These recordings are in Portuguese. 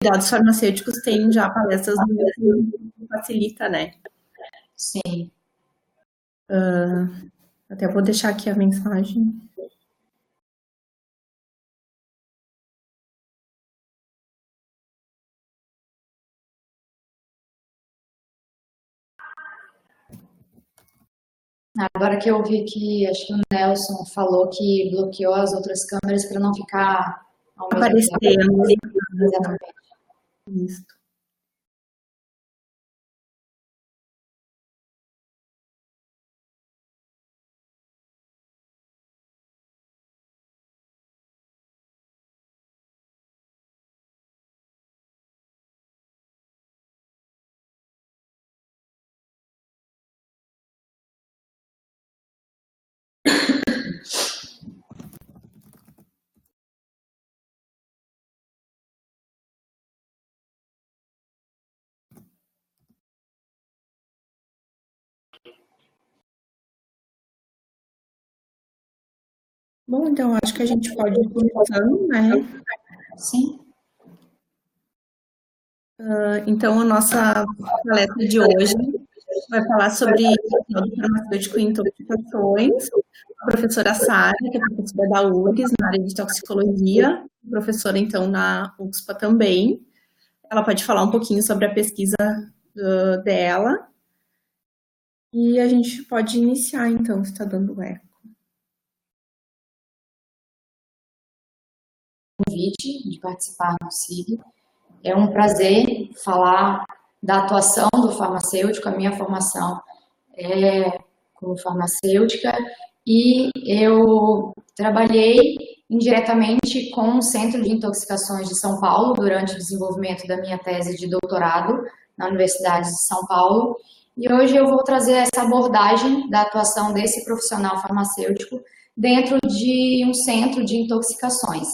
cuidados farmacêuticos tem já palestras no YouTube que facilita, né? Sim. Até vou deixar aqui a mensagem. Agora que eu vi que, acho que o Nelson falou que bloqueou as outras câmeras para não ficar ao mesmo Aparecendo. tempo. Exatamente. Isso. Bom, então acho que a gente pode ir começando, né? Sim. Então, a nossa palestra de hoje vai falar sobre fraude farmacêutico e intoxicações. A professora Sara, que é professora da URGS, na área de toxicologia, professora, então, na UXPA também. Ela pode falar um pouquinho sobre a pesquisa dela. E a gente pode iniciar, então, se está dando eco. Convite de participar do SIG. É um prazer falar da atuação do farmacêutico. A minha formação é como farmacêutica e eu trabalhei indiretamente com o Centro de Intoxicações de São Paulo durante o desenvolvimento da minha tese de doutorado na Universidade de São Paulo. E hoje eu vou trazer essa abordagem da atuação desse profissional farmacêutico dentro de um centro de intoxicações.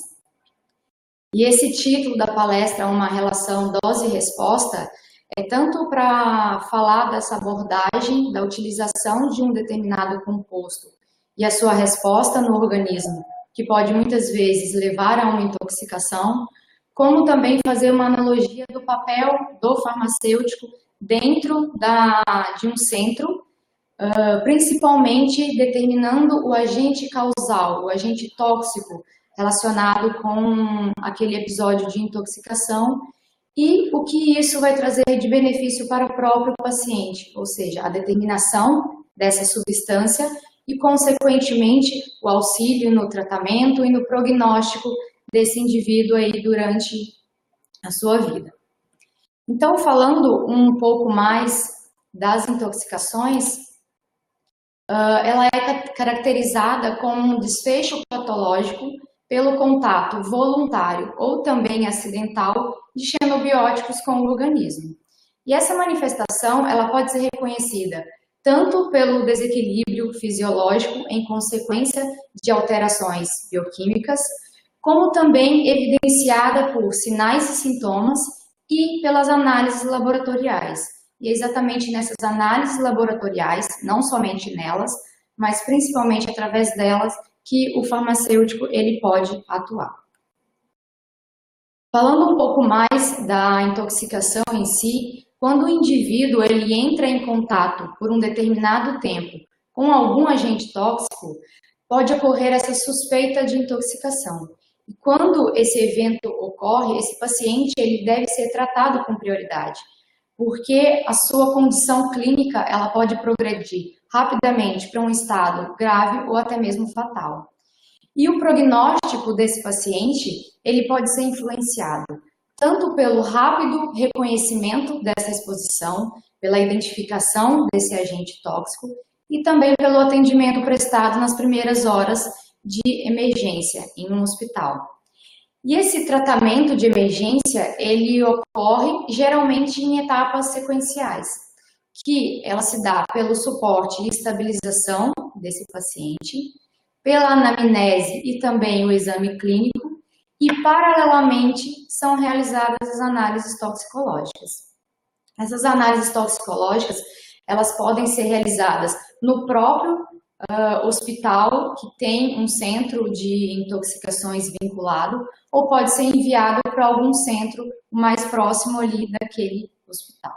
E esse título da palestra, Uma Relação Dose-Resposta, é tanto para falar dessa abordagem da utilização de um determinado composto e a sua resposta no organismo, que pode muitas vezes levar a uma intoxicação, como também fazer uma analogia do papel do farmacêutico dentro de um centro, principalmente determinando o agente causal, o agente tóxico, relacionado com aquele episódio de intoxicação e o que isso vai trazer de benefício para o próprio paciente, ou seja, a determinação dessa substância e, consequentemente, o auxílio no tratamento e no prognóstico desse indivíduo aí durante a sua vida. Então, falando um pouco mais das intoxicações, ela é caracterizada como um desfecho patológico pelo contato voluntário ou também acidental de xenobióticos com o organismo. E essa manifestação ela pode ser reconhecida tanto pelo desequilíbrio fisiológico em consequência de alterações bioquímicas, como também evidenciada por sinais e sintomas e pelas análises laboratoriais. E é exatamente nessas análises laboratoriais, não somente nelas, mas principalmente através delas, que o farmacêutico ele pode atuar. Falando um pouco mais da intoxicação em si, quando o indivíduo ele entra em contato por um determinado tempo com algum agente tóxico, pode ocorrer essa suspeita de intoxicação. E quando esse evento ocorre, esse paciente ele deve ser tratado com prioridade, porque a sua condição clínica ela pode progredir rapidamente para um estado grave ou até mesmo fatal. E o prognóstico desse paciente, ele pode ser influenciado tanto pelo rápido reconhecimento dessa exposição, pela identificação desse agente tóxico e também pelo atendimento prestado nas primeiras horas de emergência em um hospital. E esse tratamento de emergência, ele ocorre geralmente em etapas sequenciais, que ela se dá pelo suporte e estabilização desse paciente, pela anamnese e também o exame clínico, e paralelamente são realizadas as análises toxicológicas. Essas análises toxicológicas, elas podem ser realizadas no próprio hospital que tem um centro de intoxicações vinculado, ou pode ser enviado para algum centro mais próximo ali daquele hospital.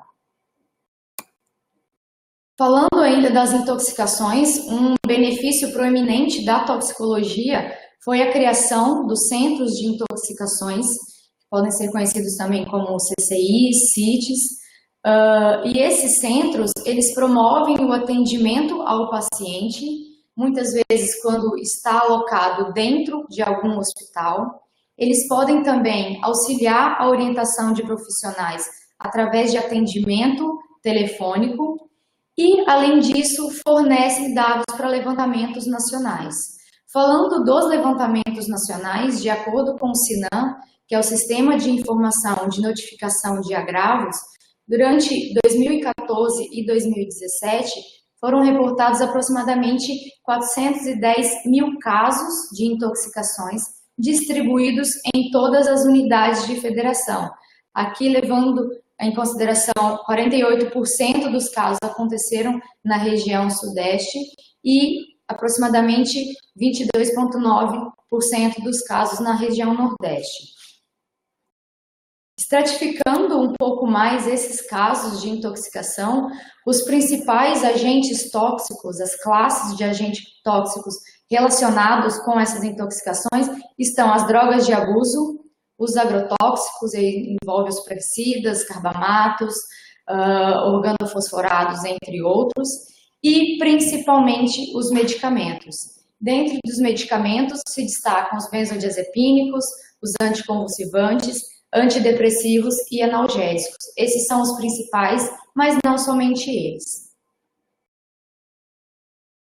Falando ainda das intoxicações, um benefício proeminente da toxicologia foi a criação dos centros de intoxicações, que podem ser conhecidos também como CCIs, CITs, e esses centros, eles promovem o atendimento ao paciente, muitas vezes quando está alocado dentro de algum hospital. Eles podem também auxiliar a orientação de profissionais através de atendimento telefônico e, além disso, fornecem dados para levantamentos nacionais. Falando dos levantamentos nacionais, de acordo com o SINAM, que é o Sistema de Informação de Notificação de Agravos, durante 2014 e 2017, foram reportados aproximadamente 410 mil casos de intoxicações distribuídos em todas as unidades de federação. Aqui, levando em consideração, 48% dos casos aconteceram na região sudeste e aproximadamente 22,9% dos casos na região nordeste. Estratificando um pouco mais esses casos de intoxicação, os principais agentes tóxicos, as classes de agentes tóxicos relacionados com essas intoxicações estão as drogas de abuso, os agrotóxicos, envolve os praguicidas, carbamatos, organofosforados, entre outros, e principalmente os medicamentos. Dentre dos medicamentos se destacam os benzodiazepínicos, os anticonvulsivantes, antidepressivos e analgésicos. Esses são os principais, mas não somente eles.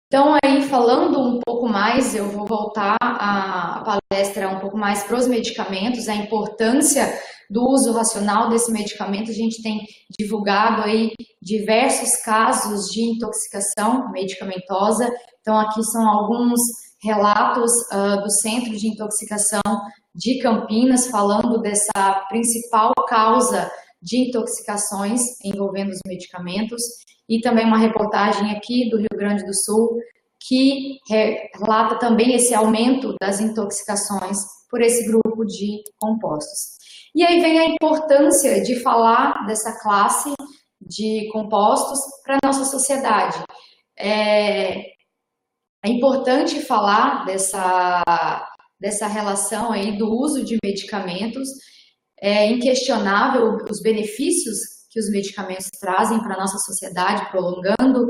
Então, aí, falando um pouco mais, eu vou voltar a palestra um pouco mais para os medicamentos, a importância do uso racional desse medicamento. A gente tem divulgado aí diversos casos de intoxicação medicamentosa. Então, aqui são alguns relatos do Centro de Intoxicação de Campinas, falando dessa principal causa de intoxicações envolvendo os medicamentos, e também uma reportagem aqui do Rio Grande do Sul, que relata também esse aumento das intoxicações por esse grupo de compostos. E aí vem a importância de falar dessa classe de compostos para a nossa sociedade. É importante falar dessa relação aí do uso de medicamentos. É inquestionável os benefícios que os medicamentos trazem para a nossa sociedade, prolongando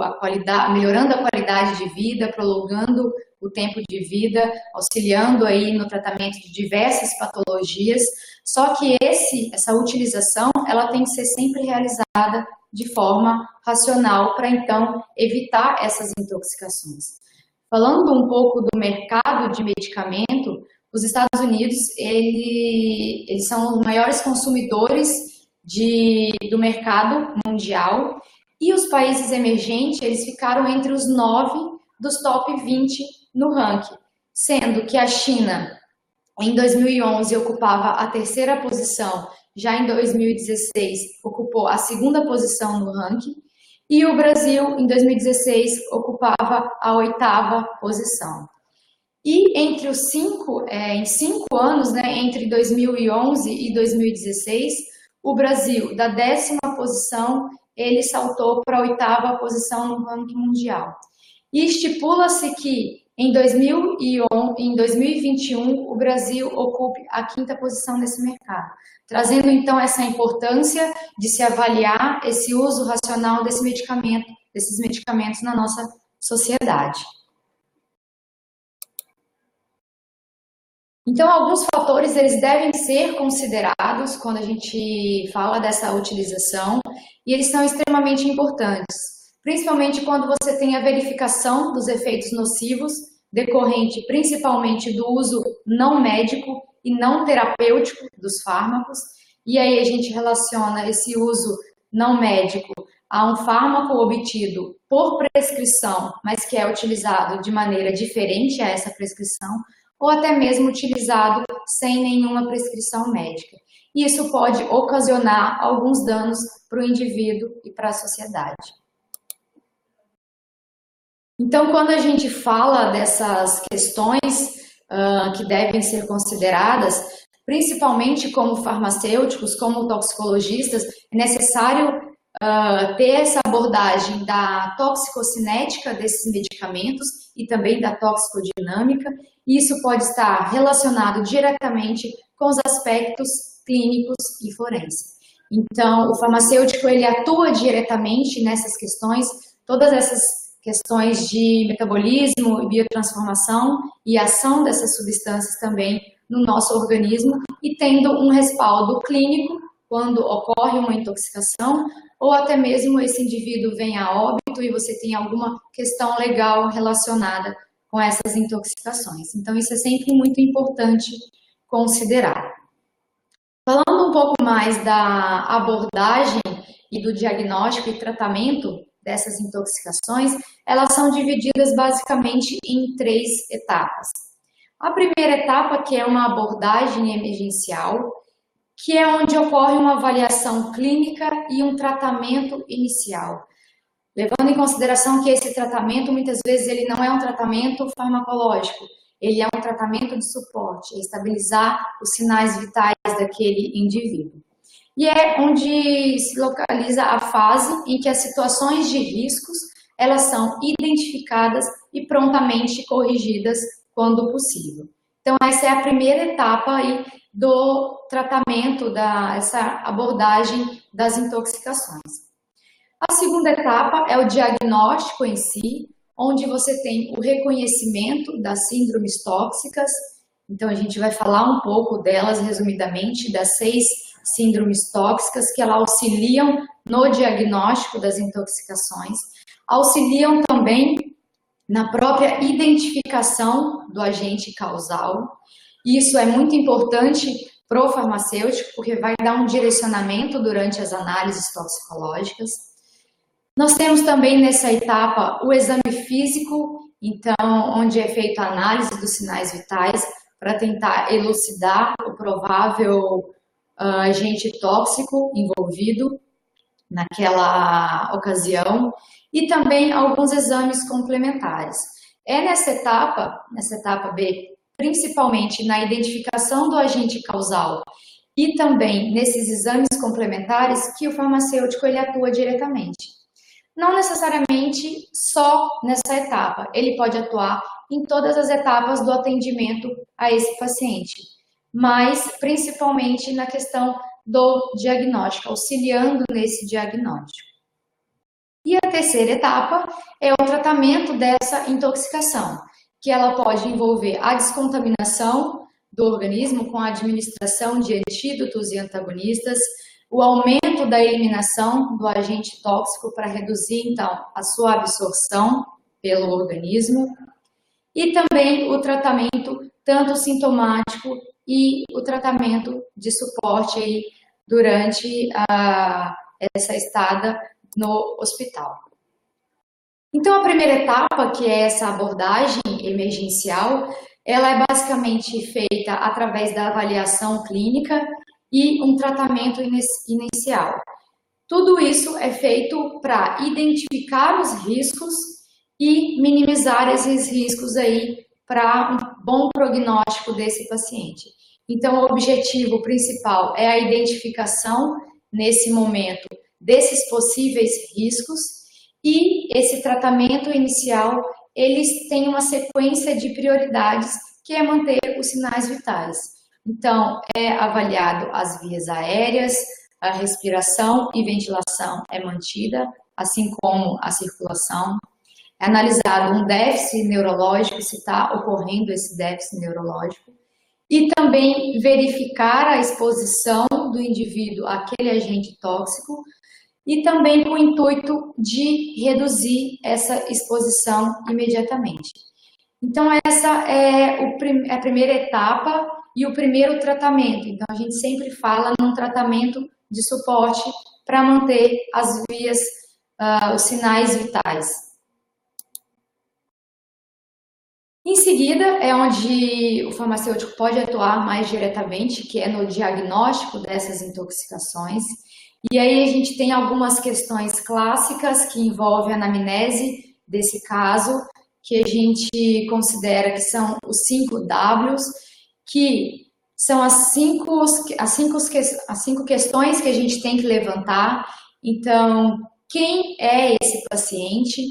a qualidade, melhorando a qualidade de vida, prolongando o tempo de vida, auxiliando aí no tratamento de diversas patologias. Só que essa utilização, ela tem que ser sempre realizada de forma racional para então evitar essas intoxicações. Falando um pouco do mercado de medicamento, os Estados Unidos, eles são os maiores consumidores do mercado mundial, e os países emergentes, eles ficaram entre os 9 dos top 20 no ranking, sendo que a China, em 2011, ocupava a terceira posição, já em 2016, ocupou a segunda posição no ranking, e o Brasil, em 2016, ocupava a oitava posição. E entre os em 5 anos, né, entre 2011 e 2016, o Brasil, da 10ª posição, ele saltou para a oitava posição no ranking mundial. E estipula-se que em 2021 o Brasil ocupe a 5ª posição nesse mercado, trazendo então essa importância de se avaliar esse uso racional desses medicamentos na nossa sociedade. Então, alguns fatores eles devem ser considerados quando a gente fala dessa utilização, e eles são extremamente importantes, principalmente quando você tem a verificação dos efeitos nocivos, decorrente principalmente do uso não médico e não terapêutico dos fármacos, e aí a gente relaciona esse uso não médico a um fármaco obtido por prescrição, mas que é utilizado de maneira diferente a essa prescrição, ou até mesmo utilizado sem nenhuma prescrição médica. E isso pode ocasionar alguns danos para o indivíduo e para a sociedade. Então, quando a gente fala dessas questões que devem ser consideradas, principalmente como farmacêuticos, como toxicologistas, é necessário ter essa abordagem da toxicocinética desses medicamentos e também da toxicodinâmica, e isso pode estar relacionado diretamente com os aspectos clínicos e forenses. Então, o farmacêutico, ele atua diretamente nessas questões, todas essas questões de metabolismo e biotransformação e ação dessas substâncias também no nosso organismo, e tendo um respaldo clínico quando ocorre uma intoxicação, ou até mesmo esse indivíduo vem a óbito e você tem alguma questão legal relacionada com essas intoxicações. Então, isso é sempre muito importante considerar. Falando um pouco mais da abordagem e do diagnóstico e tratamento dessas intoxicações, elas são divididas basicamente em 3 etapas. A primeira etapa, que é uma abordagem emergencial, que é onde ocorre uma avaliação clínica e um tratamento inicial. Levando em consideração que esse tratamento, muitas vezes, ele não é um tratamento farmacológico, ele é um tratamento de suporte, é estabilizar os sinais vitais daquele indivíduo. E é onde se localiza a fase em que as situações de riscos, elas são identificadas e prontamente corrigidas quando possível. Então, essa é a primeira etapa aí do tratamento, dessa abordagem das intoxicações. A segunda etapa é o diagnóstico em si, onde você tem o reconhecimento das síndromes tóxicas. Então, a gente vai falar um pouco delas, resumidamente, das 6 síndromes tóxicas que elas auxiliam no diagnóstico das intoxicações, auxiliam também na própria identificação do agente causal. Isso é muito importante para o farmacêutico, porque vai dar um direcionamento durante as análises toxicológicas. Nós temos também nessa etapa o exame físico, então, onde é feita a análise dos sinais vitais para tentar elucidar o provável agente tóxico envolvido naquela ocasião, e também alguns exames complementares. É nessa etapa B, principalmente na identificação do agente causal e também nesses exames complementares, que o farmacêutico ele atua diretamente. Não necessariamente só nessa etapa, ele pode atuar em todas as etapas do atendimento a esse paciente, mas principalmente na questão do diagnóstico, auxiliando nesse diagnóstico. E a terceira etapa é o tratamento dessa intoxicação, que ela pode envolver a descontaminação do organismo com a administração de antídotos e antagonistas, o aumento da eliminação do agente tóxico para reduzir, então, a sua absorção pelo organismo, e também o tratamento tanto sintomático e o tratamento de suporte aí durante essa estada no hospital. Então, a primeira etapa, que é essa abordagem emergencial, ela é basicamente feita através da avaliação clínica e um tratamento inicial. Tudo isso é feito para identificar os riscos e minimizar esses riscos aí para um bom prognóstico desse paciente. Então, o objetivo principal é a identificação, nesse momento, desses possíveis riscos, e esse tratamento inicial, eles têm uma sequência de prioridades, que é manter os sinais vitais. Então, é avaliado as vias aéreas, a respiração e ventilação é mantida, assim como a circulação. É analisado um déficit neurológico, se está ocorrendo esse déficit neurológico, e também verificar a exposição do indivíduo àquele agente tóxico, e também com o intuito de reduzir essa exposição imediatamente. Então, essa é a primeira etapa e o primeiro tratamento. Então, a gente sempre fala num tratamento de suporte para manter as vias, os sinais vitais. Em seguida, é onde o farmacêutico pode atuar mais diretamente, que é no diagnóstico dessas intoxicações. E aí a gente tem algumas questões clássicas que envolvem anamnese desse caso, que a gente considera que são os 5 Ws, que são as cinco questões que a gente tem que levantar. Então, quem é esse paciente?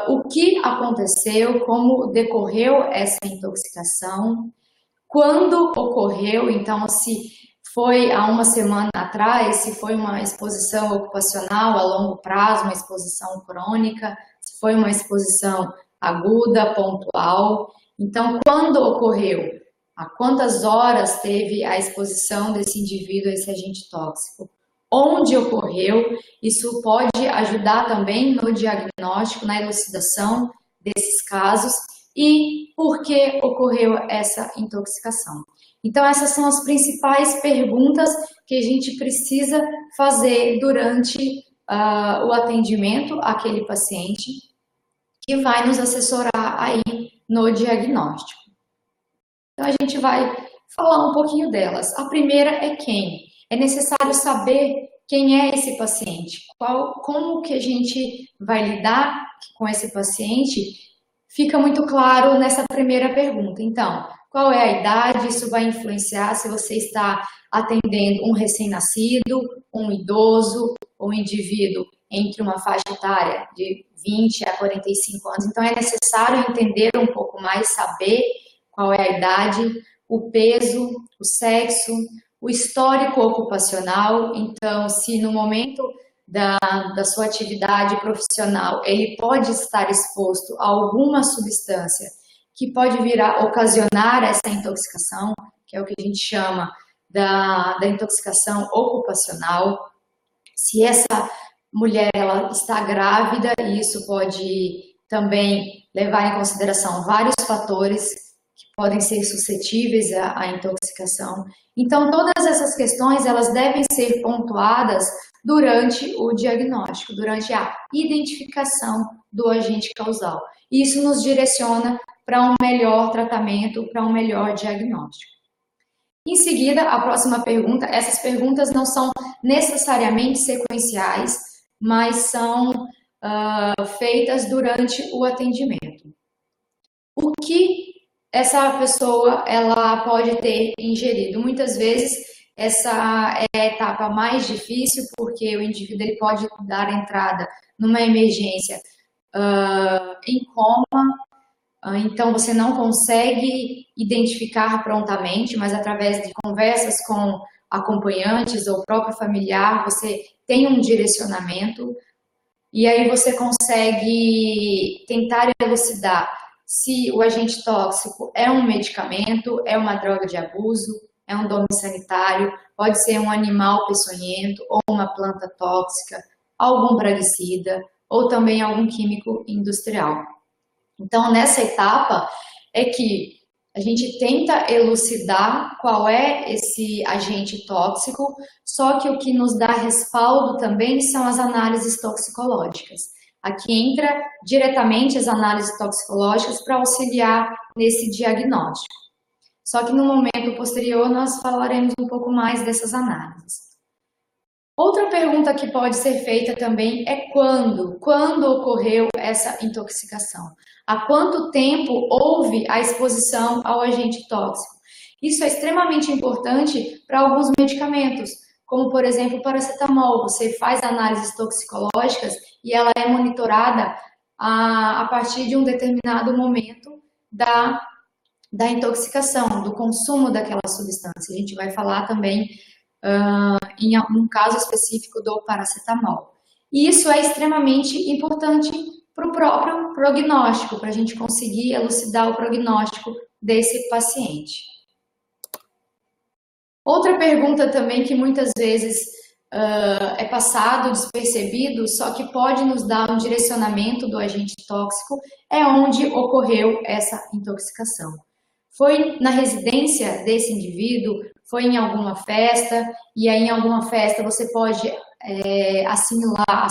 O que aconteceu? Como decorreu essa intoxicação? Quando ocorreu? Então, se foi há uma semana atrás, se foi uma exposição ocupacional a longo prazo, uma exposição crônica, se foi uma exposição aguda, pontual. Então, quando ocorreu? Há quantas horas teve a exposição desse indivíduo a esse agente tóxico? Onde ocorreu? Isso pode ajudar também no diagnóstico, na elucidação desses casos e por que ocorreu essa intoxicação. Então, essas são as principais perguntas que a gente precisa fazer durante o atendimento àquele paciente, que vai nos assessorar aí no diagnóstico. Então, a gente vai falar um pouquinho delas. A primeira é quem? É necessário saber quem é esse paciente, como que a gente vai lidar com esse paciente, fica muito claro nessa primeira pergunta. Então, qual é a idade? Isso vai influenciar se você está atendendo um recém-nascido, um idoso, um indivíduo entre uma faixa etária de 20 a 45 anos. Então, é necessário entender um pouco mais, saber qual é a idade, o peso, o sexo, o histórico ocupacional. Então, se no momento da sua atividade profissional ele pode estar exposto a alguma substância que pode vir a ocasionar essa intoxicação, que é o que a gente chama da intoxicação ocupacional. Se essa mulher ela está grávida, e isso pode também levar em consideração vários fatores que podem ser suscetíveis à intoxicação. Então, todas essas questões elas devem ser pontuadas durante o diagnóstico, durante a identificação do agente causal. Isso nos direciona para um melhor tratamento, para um melhor diagnóstico. Em seguida, a próxima pergunta, essas perguntas não são necessariamente sequenciais, mas são feitas durante o atendimento. O que essa pessoa ela pode ter ingerido? Muitas vezes essa é a etapa mais difícil, porque o indivíduo ele pode dar entrada numa emergência em coma, então você não consegue identificar prontamente, mas através de conversas com acompanhantes ou próprio familiar, você tem um direcionamento e aí você consegue tentar elucidar se o agente tóxico é um medicamento, é uma droga de abuso, é um dome sanitário, pode ser um animal peçonhento ou uma planta tóxica, algum praguicida ou também algum químico industrial. Então, nessa etapa é que a gente tenta elucidar qual é esse agente tóxico, só que o que nos dá respaldo também são as análises toxicológicas. Aqui entra diretamente as análises toxicológicas para auxiliar nesse diagnóstico. Só que no momento posterior nós falaremos um pouco mais dessas análises. Outra pergunta que pode ser feita também é quando? Quando ocorreu essa intoxicação? Há quanto tempo houve a exposição ao agente tóxico? Isso é extremamente importante para alguns medicamentos, como por exemplo o paracetamol. Você faz análises toxicológicas e ela é monitorada a partir de um determinado momento da intoxicação, do consumo daquela substância. A gente vai falar também em um caso específico do paracetamol. E isso é extremamente importante para o próprio prognóstico, para a gente conseguir elucidar o prognóstico desse paciente. Outra pergunta também que muitas vezes é passado despercebido, só que pode nos dar um direcionamento do agente tóxico, é onde ocorreu essa intoxicação. Foi na residência desse indivíduo, foi em alguma festa, e aí em alguma festa você pode assimilar,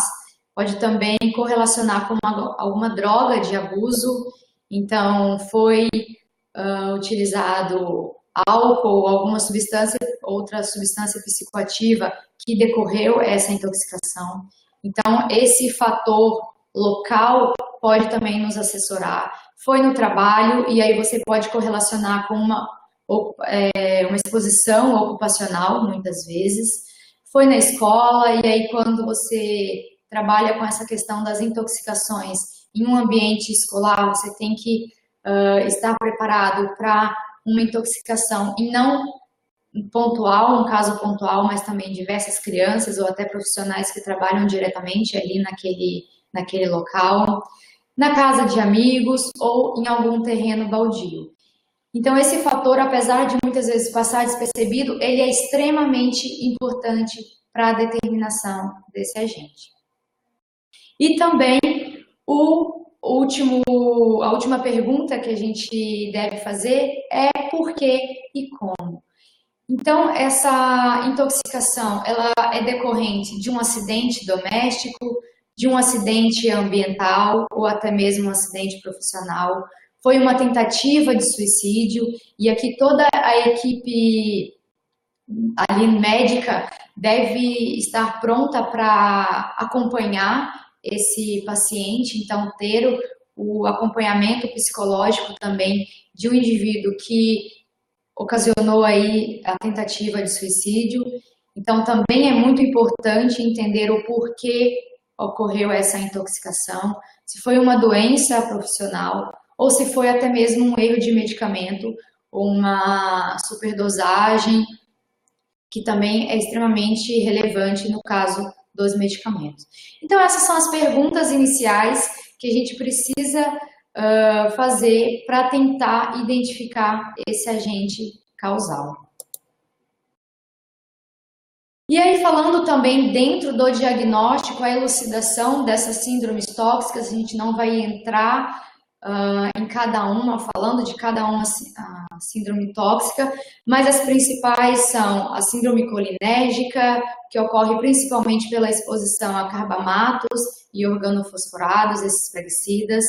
pode também correlacionar com alguma droga de abuso, então foi utilizado álcool, alguma substância, outra substância psicoativa que decorreu essa intoxicação. Então, esse fator local pode também nos assessorar. Foi no trabalho, e aí você pode correlacionar com uma exposição ocupacional, muitas vezes. Foi na escola, e aí quando você trabalha com essa questão das intoxicações em um ambiente escolar, você tem que estar preparado para uma intoxicação, e não pontual, um caso pontual, mas também diversas crianças ou até profissionais que trabalham diretamente ali naquele local, na casa de amigos ou em algum terreno baldio. Então, esse fator, apesar de muitas vezes passar despercebido, ele é extremamente importante para a determinação desse agente. E também a última pergunta que a gente deve fazer é por que e como. Então, essa intoxicação, ela é decorrente de um acidente doméstico, de um acidente ambiental ou até mesmo um acidente profissional. Foi uma tentativa de suicídio, e aqui toda a equipe ali médica deve estar pronta para acompanhar esse paciente, então ter o acompanhamento psicológico também de um indivíduo que ocasionou aí a tentativa de suicídio. Então também é muito importante entender o porquê ocorreu essa intoxicação, se foi uma doença profissional ou se foi até mesmo um erro de medicamento ou uma superdosagem, que também é extremamente relevante no caso dos medicamentos. Então essas são as perguntas iniciais que a gente precisa fazer para tentar identificar esse agente causal. E aí, falando também dentro do diagnóstico, a elucidação dessas síndromes tóxicas, a gente não vai entrar em cada uma, falando de cada uma síndrome tóxica, mas as principais são a síndrome colinérgica, que ocorre principalmente pela exposição a carbamatos e organofosforados, esses praguicidas,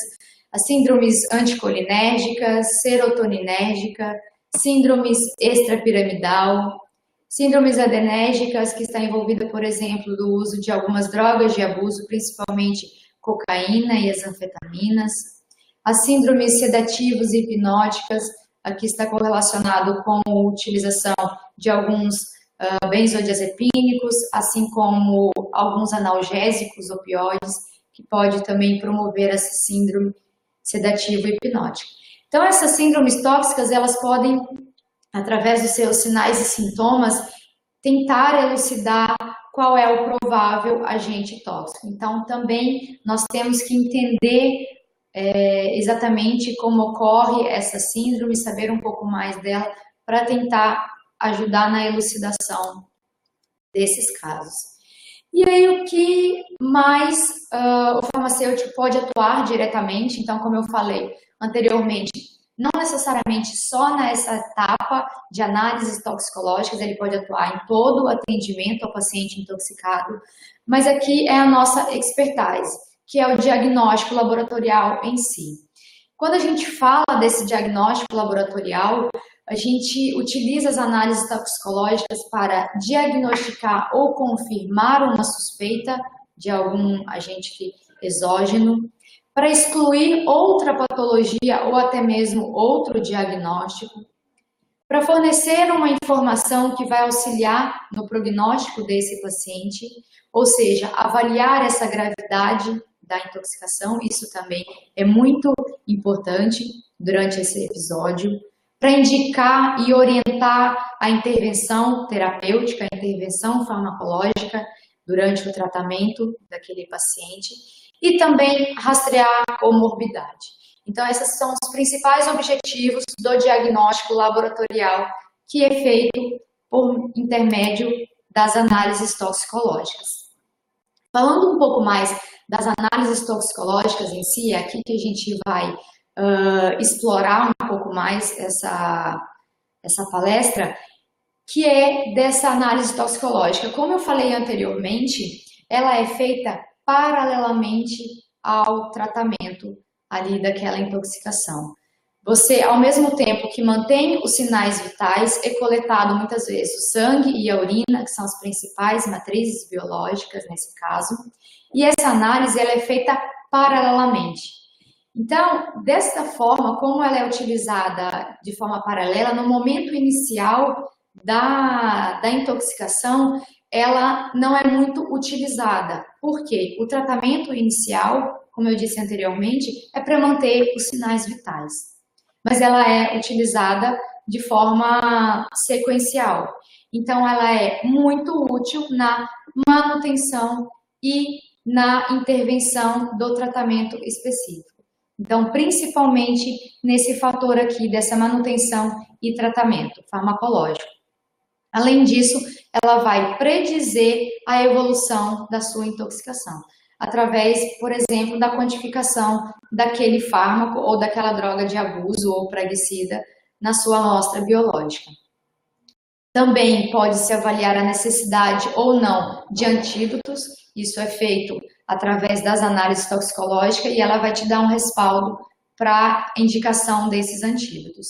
as síndromes anticolinérgicas, serotoninérgica, síndromes extrapiramidal, síndromes adenérgicas, que está envolvida, por exemplo, do uso de algumas drogas de abuso, principalmente cocaína e as anfetaminas, as síndromes sedativas e hipnóticas, aqui está correlacionado com a utilização de alguns benzodiazepínicos, assim como alguns analgésicos, opioides, que pode também promover essa síndrome sedativa e hipnótica. Então, essas síndromes tóxicas, elas podem, através dos seus sinais e sintomas, tentar elucidar qual é o provável agente tóxico. Então, também nós temos que entender exatamente como ocorre essa síndrome, saber um pouco mais dela, para tentar ajudar na elucidação desses casos. E aí, o que mais o farmacêutico pode atuar diretamente? Então, como eu falei anteriormente, não necessariamente só nessa etapa de análises toxicológicas, ele pode atuar em todo o atendimento ao paciente intoxicado, mas aqui é a nossa expertise, que é o diagnóstico laboratorial em si. Quando a gente fala desse diagnóstico laboratorial, a gente utiliza as análises toxicológicas para diagnosticar ou confirmar uma suspeita de algum agente exógeno, para excluir outra patologia ou até mesmo outro diagnóstico, para fornecer uma informação que vai auxiliar no prognóstico desse paciente, ou seja, avaliar essa gravidade da intoxicação, isso também é muito importante durante esse episódio, para indicar e orientar a intervenção terapêutica, a intervenção farmacológica durante o tratamento daquele paciente, e também rastrear a comorbidade. Então, esses são os principais objetivos do diagnóstico laboratorial, que é feito por intermédio das análises toxicológicas. Falando um pouco mais das análises toxicológicas em si, é aqui que a gente vai explorar um pouco mais essa palestra, que é dessa análise toxicológica. Como eu falei anteriormente, ela é feita paralelamente ao tratamento ali daquela intoxicação. Você, ao mesmo tempo que mantém os sinais vitais, é coletado muitas vezes o sangue e a urina, que são as principais matrizes biológicas nesse caso, e essa análise ela é feita paralelamente. Então, desta forma, como ela é utilizada de forma paralela, no momento inicial da intoxicação, ela não é muito utilizada. Por quê? O tratamento inicial, como eu disse anteriormente, é para manter os sinais vitais. Mas ela é utilizada de forma sequencial. Então, ela é muito útil na manutenção e na intervenção do tratamento específico. Então, principalmente nesse fator aqui dessa manutenção e tratamento farmacológico. Além disso, ela vai predizer a evolução da sua intoxicação, através, por exemplo, da quantificação daquele fármaco ou daquela droga de abuso ou praguicida na sua amostra biológica. Também pode-se avaliar a necessidade ou não de antídotos, isso é feito através das análises toxicológicas e ela vai te dar um respaldo para a indicação desses antídotos.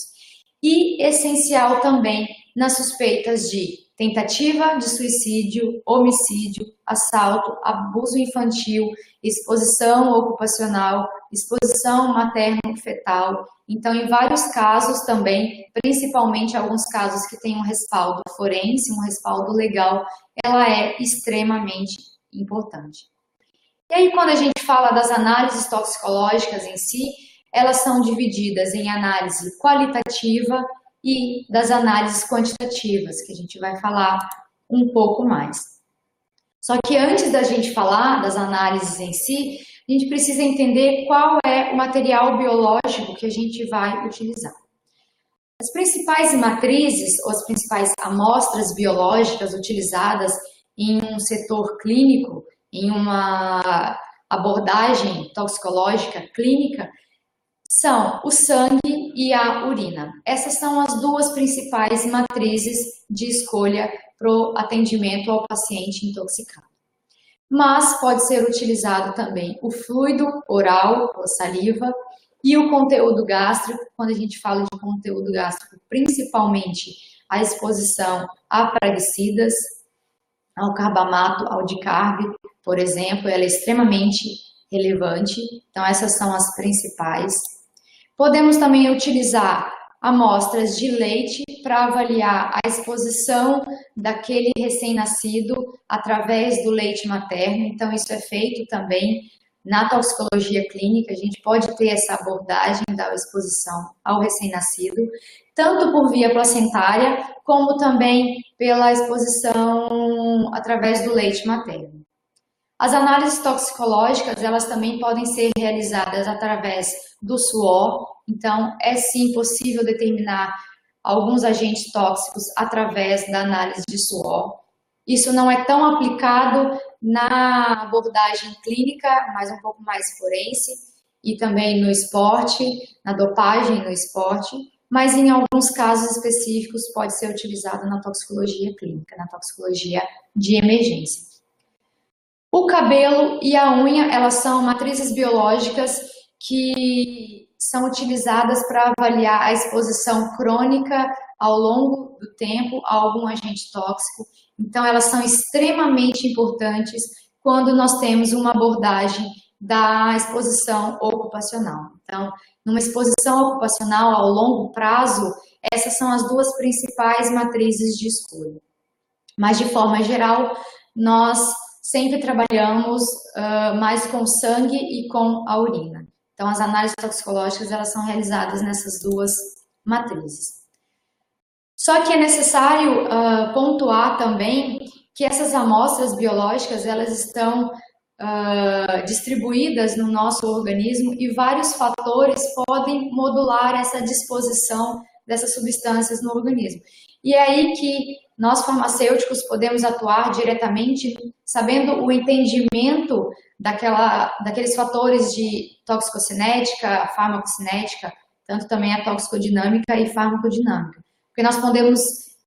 E essencial também nas suspeitas de tentativa de suicídio, homicídio, assalto, abuso infantil, exposição ocupacional, exposição materno-fetal. Então, em vários casos também, principalmente alguns casos que têm um respaldo forense, um respaldo legal, ela é extremamente importante. E aí, quando a gente fala das análises toxicológicas em si, elas são divididas em análise qualitativa e das análises quantitativas, que a gente vai falar um pouco mais. Só que antes da gente falar das análises em si, a gente precisa entender qual é o material biológico que a gente vai utilizar. As principais matrizes, ou as principais amostras biológicas utilizadas em um setor clínico, em uma abordagem toxicológica clínica, são o sangue e a urina. Essas são as duas principais matrizes de escolha para o atendimento ao paciente intoxicado. Mas pode ser utilizado também o fluido oral, a saliva, e o conteúdo gástrico. Quando a gente fala de conteúdo gástrico, principalmente a exposição a praguicidas, ao carbamato, ao dicarb, por exemplo, ela é extremamente relevante. Então, essas são as principais. Podemos também utilizar amostras de leite para avaliar a exposição daquele recém-nascido através do leite materno. Então, isso é feito também na toxicologia clínica. A gente pode ter essa abordagem da exposição ao recém-nascido, tanto por via placentária, como também pela exposição através do leite materno. As análises toxicológicas, elas também podem ser realizadas através do suor. Então, é sim possível determinar alguns agentes tóxicos através da análise de suor. Isso não é tão aplicado na abordagem clínica, mas um pouco mais forense, e também no esporte, na dopagem no esporte, mas em alguns casos específicos pode ser utilizado na toxicologia clínica, na toxicologia de emergência. O cabelo e a unha, elas são matrizes biológicas que são utilizadas para avaliar a exposição crônica ao longo do tempo a algum agente tóxico. Então, elas são extremamente importantes quando nós temos uma abordagem da exposição ocupacional. Então, numa exposição ocupacional ao longo prazo, essas são as duas principais matrizes de escolha. Mas, de forma geral, nós sempre trabalhamos mais com o sangue e com a urina. Então, as análises toxicológicas, elas são realizadas nessas duas matrizes. Só que é necessário pontuar também que essas amostras biológicas, elas estão distribuídas no nosso organismo e vários fatores podem modular essa disposição dessas substâncias no organismo. E é aí que nós farmacêuticos podemos atuar diretamente, sabendo o entendimento daqueles fatores de toxicocinética, farmacocinética, tanto também a toxicodinâmica e farmacodinâmica. Porque nós podemos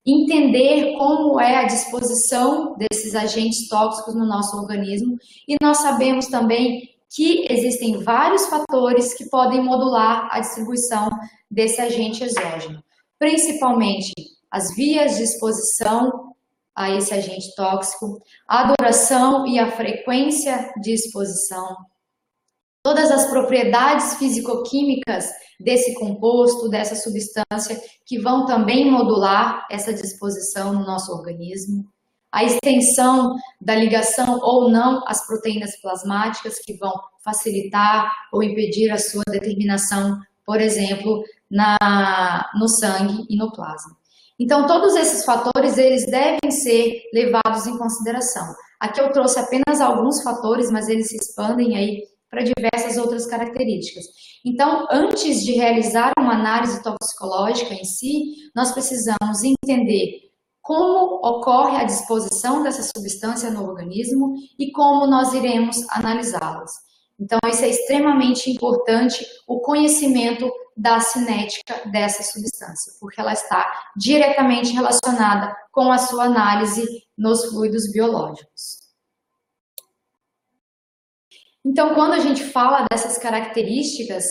entender como é a disposição desses agentes tóxicos no nosso organismo e nós sabemos também que existem vários fatores que podem modular a distribuição desse agente exógeno, principalmente as vias de exposição a esse agente tóxico, a duração e a frequência de exposição, todas as propriedades físico-químicas desse composto, dessa substância, que vão também modular essa disposição no nosso organismo, a extensão da ligação ou não às proteínas plasmáticas, que vão facilitar ou impedir a sua determinação, por exemplo, no sangue e no plasma. Então, todos esses fatores, eles devem ser levados em consideração. Aqui eu trouxe apenas alguns fatores, mas eles se expandem aí para diversas outras características. Então, antes de realizar uma análise toxicológica em si, nós precisamos entender como ocorre a disposição dessa substância no organismo e como nós iremos analisá-las. Então, isso é extremamente importante, o conhecimento da cinética dessa substância, porque ela está diretamente relacionada com a sua análise nos fluidos biológicos. Então, quando a gente fala dessas características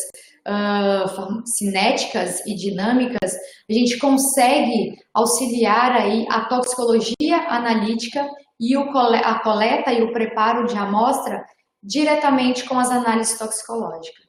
cinéticas e dinâmicas, a gente consegue auxiliar aí a toxicologia analítica e a coleta e o preparo de amostra diretamente com as análises toxicológicas.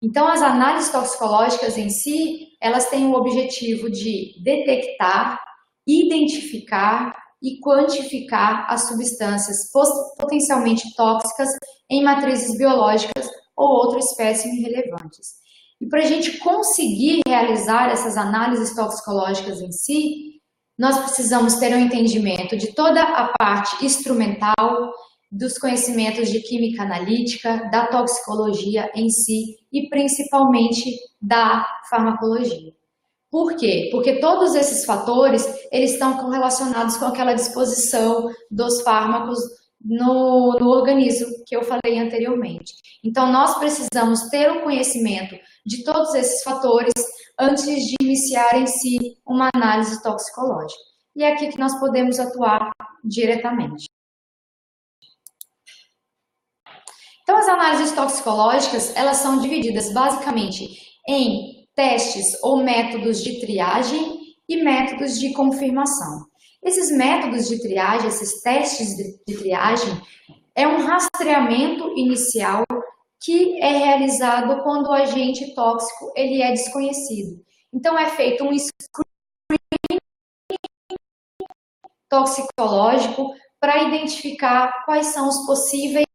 Então, as análises toxicológicas em si, elas têm o objetivo de detectar, identificar e quantificar as substâncias potencialmente tóxicas em matrizes biológicas ou outros espécimes relevantes. E para a gente conseguir realizar essas análises toxicológicas em si, nós precisamos ter um entendimento de toda a parte instrumental, dos conhecimentos de química analítica, da toxicologia em si e principalmente da farmacologia. Por quê? Porque todos esses fatores, eles estão correlacionados com aquela disposição dos fármacos no organismo que eu falei anteriormente. Então, nós precisamos ter o conhecimento de todos esses fatores antes de iniciar em si uma análise toxicológica. E é aqui que nós podemos atuar diretamente. Então, as análises toxicológicas, elas são divididas basicamente em testes ou métodos de triagem e métodos de confirmação. Esses métodos de triagem, esses testes de triagem, é um rastreamento inicial que é realizado quando o agente tóxico ele é desconhecido. Então, é feito um screening toxicológico para identificar quais são os possíveis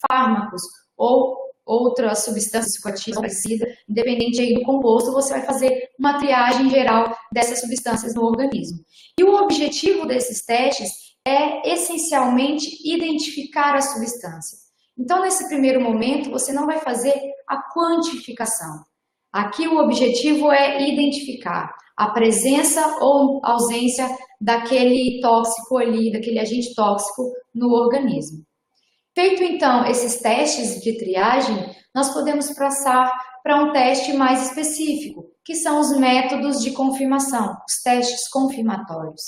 fármacos ou outras substâncias psicoativas parecidas, independente aí do composto, você vai fazer uma triagem geral dessas substâncias no organismo. E o objetivo desses testes é essencialmente identificar a substância. Então, nesse primeiro momento, você não vai fazer a quantificação. Aqui o objetivo é identificar a presença ou ausência daquele tóxico ali, daquele agente tóxico no organismo. Feito, então, esses testes de triagem, nós podemos passar para um teste mais específico, que são os métodos de confirmação, os testes confirmatórios.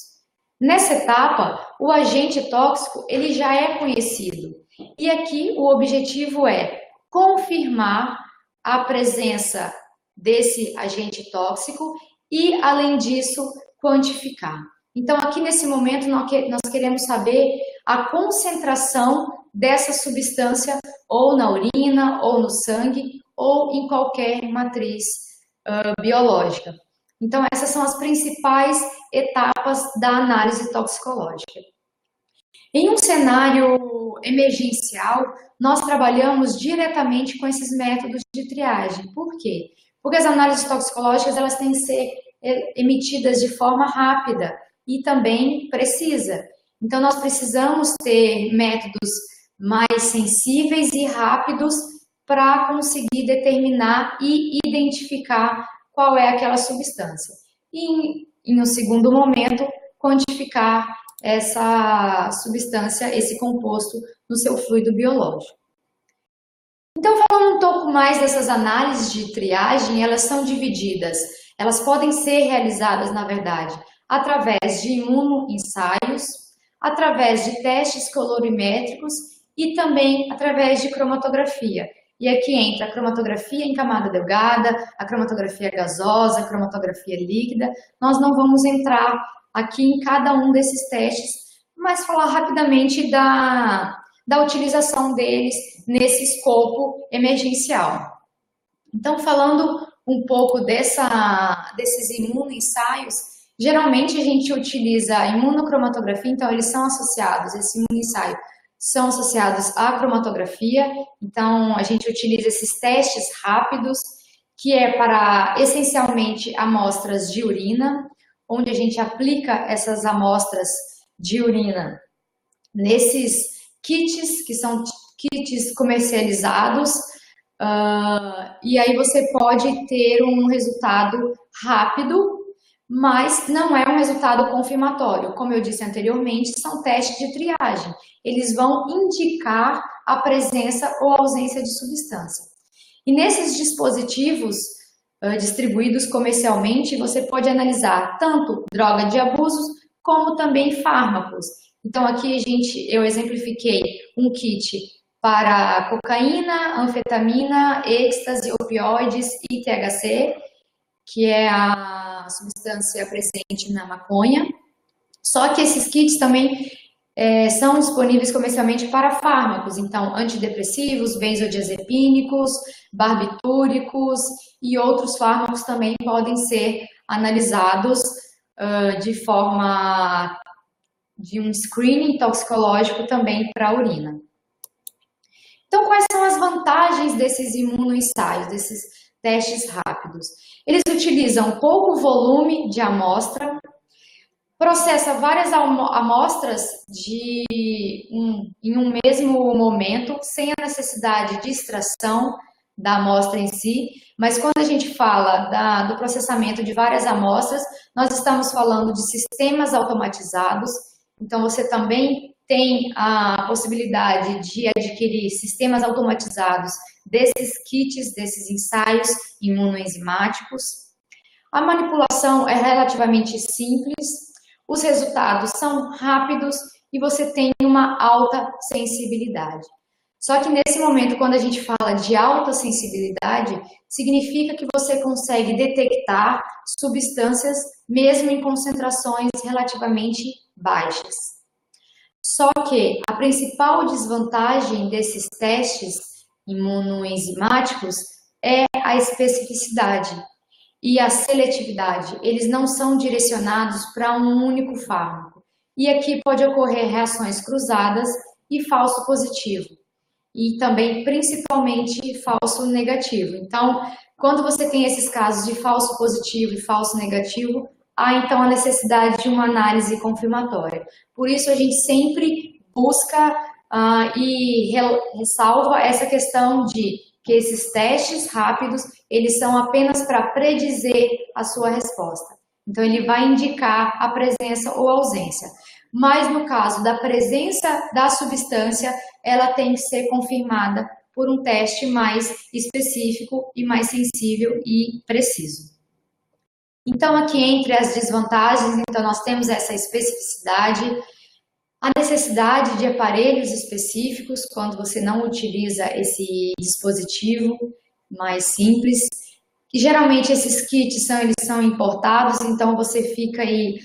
Nessa etapa, o agente tóxico ele já é conhecido. E aqui o objetivo é confirmar a presença desse agente tóxico e, além disso, quantificar. Então, aqui nesse momento, nós queremos saber a concentração dessa substância ou na urina, ou no sangue, ou em qualquer matriz biológica. Então, essas são as principais etapas da análise toxicológica. Em um cenário emergencial, nós trabalhamos diretamente com esses métodos de triagem. Por quê? Porque as análises toxicológicas elas têm que ser emitidas de forma rápida e também precisa. Então, nós precisamos ter métodos mais sensíveis e rápidos para conseguir determinar e identificar qual é aquela substância. E, em um segundo momento, quantificar essa substância, esse composto, no seu fluido biológico. Então, falando um pouco mais dessas análises de triagem, elas são divididas. Elas podem ser realizadas, na verdade, através de imunoensaios, através de testes colorimétricos e também através de cromatografia. E aqui entra a cromatografia em camada delgada, a cromatografia gasosa, a cromatografia líquida. Nós não vamos entrar aqui em cada um desses testes, mas falar rapidamente da utilização deles nesse escopo emergencial. Então, falando um pouco desses imunoensaios, geralmente a gente utiliza a imunocromatografia, então eles são associados, esse imunoensaio são associados à cromatografia, então a gente utiliza esses testes rápidos, que é para essencialmente amostras de urina, onde a gente aplica essas amostras de urina nesses kits, que são kits comercializados, e aí você pode ter um resultado rápido, mas não é um resultado confirmatório. Como eu disse anteriormente, são testes de triagem. Eles vão indicar a presença ou ausência de substância. E nesses dispositivos distribuídos comercialmente, você pode analisar tanto droga de abusos, como também fármacos. Então aqui eu exemplifiquei um kit para cocaína, anfetamina, êxtase, opioides e THC, que é a substância presente na maconha. Só que esses kits também são disponíveis comercialmente para fármacos, então antidepressivos, benzodiazepínicos, barbitúricos e outros fármacos também podem ser analisados de forma de um screening toxicológico também para a urina. Então, quais são as vantagens desses imunoensaios, desses testes rápidos? Eles utilizam pouco volume de amostra, processa várias amostras em um mesmo momento, sem a necessidade de extração da amostra em si, mas quando a gente fala do processamento de várias amostras, nós estamos falando de sistemas automatizados, então você também tem a possibilidade de adquirir sistemas automatizados desses kits, desses ensaios imunoenzimáticos. A manipulação é relativamente simples, os resultados são rápidos e você tem uma alta sensibilidade. Só que nesse momento, quando a gente fala de alta sensibilidade, significa que você consegue detectar substâncias mesmo em concentrações relativamente baixas. Só que a principal desvantagem desses testes imunoenzimáticos é a especificidade e a seletividade. Eles não são direcionados para um único fármaco. E aqui pode ocorrer reações cruzadas e falso positivo. E também, principalmente, falso negativo. Então, quando você tem esses casos de falso positivo e falso negativo, há então a necessidade de uma análise confirmatória. Por isso, a gente sempre busca e ressalva essa questão de que esses testes rápidos, eles são apenas para predizer a sua resposta. Então, ele vai indicar a presença ou ausência. Mas, no caso da presença da substância, ela tem que ser confirmada por um teste mais específico e mais sensível e preciso. Então, aqui entre as desvantagens, então nós temos essa especificidade, a necessidade de aparelhos específicos quando você não utiliza esse dispositivo mais simples. E geralmente esses kits eles são importados, então você fica aí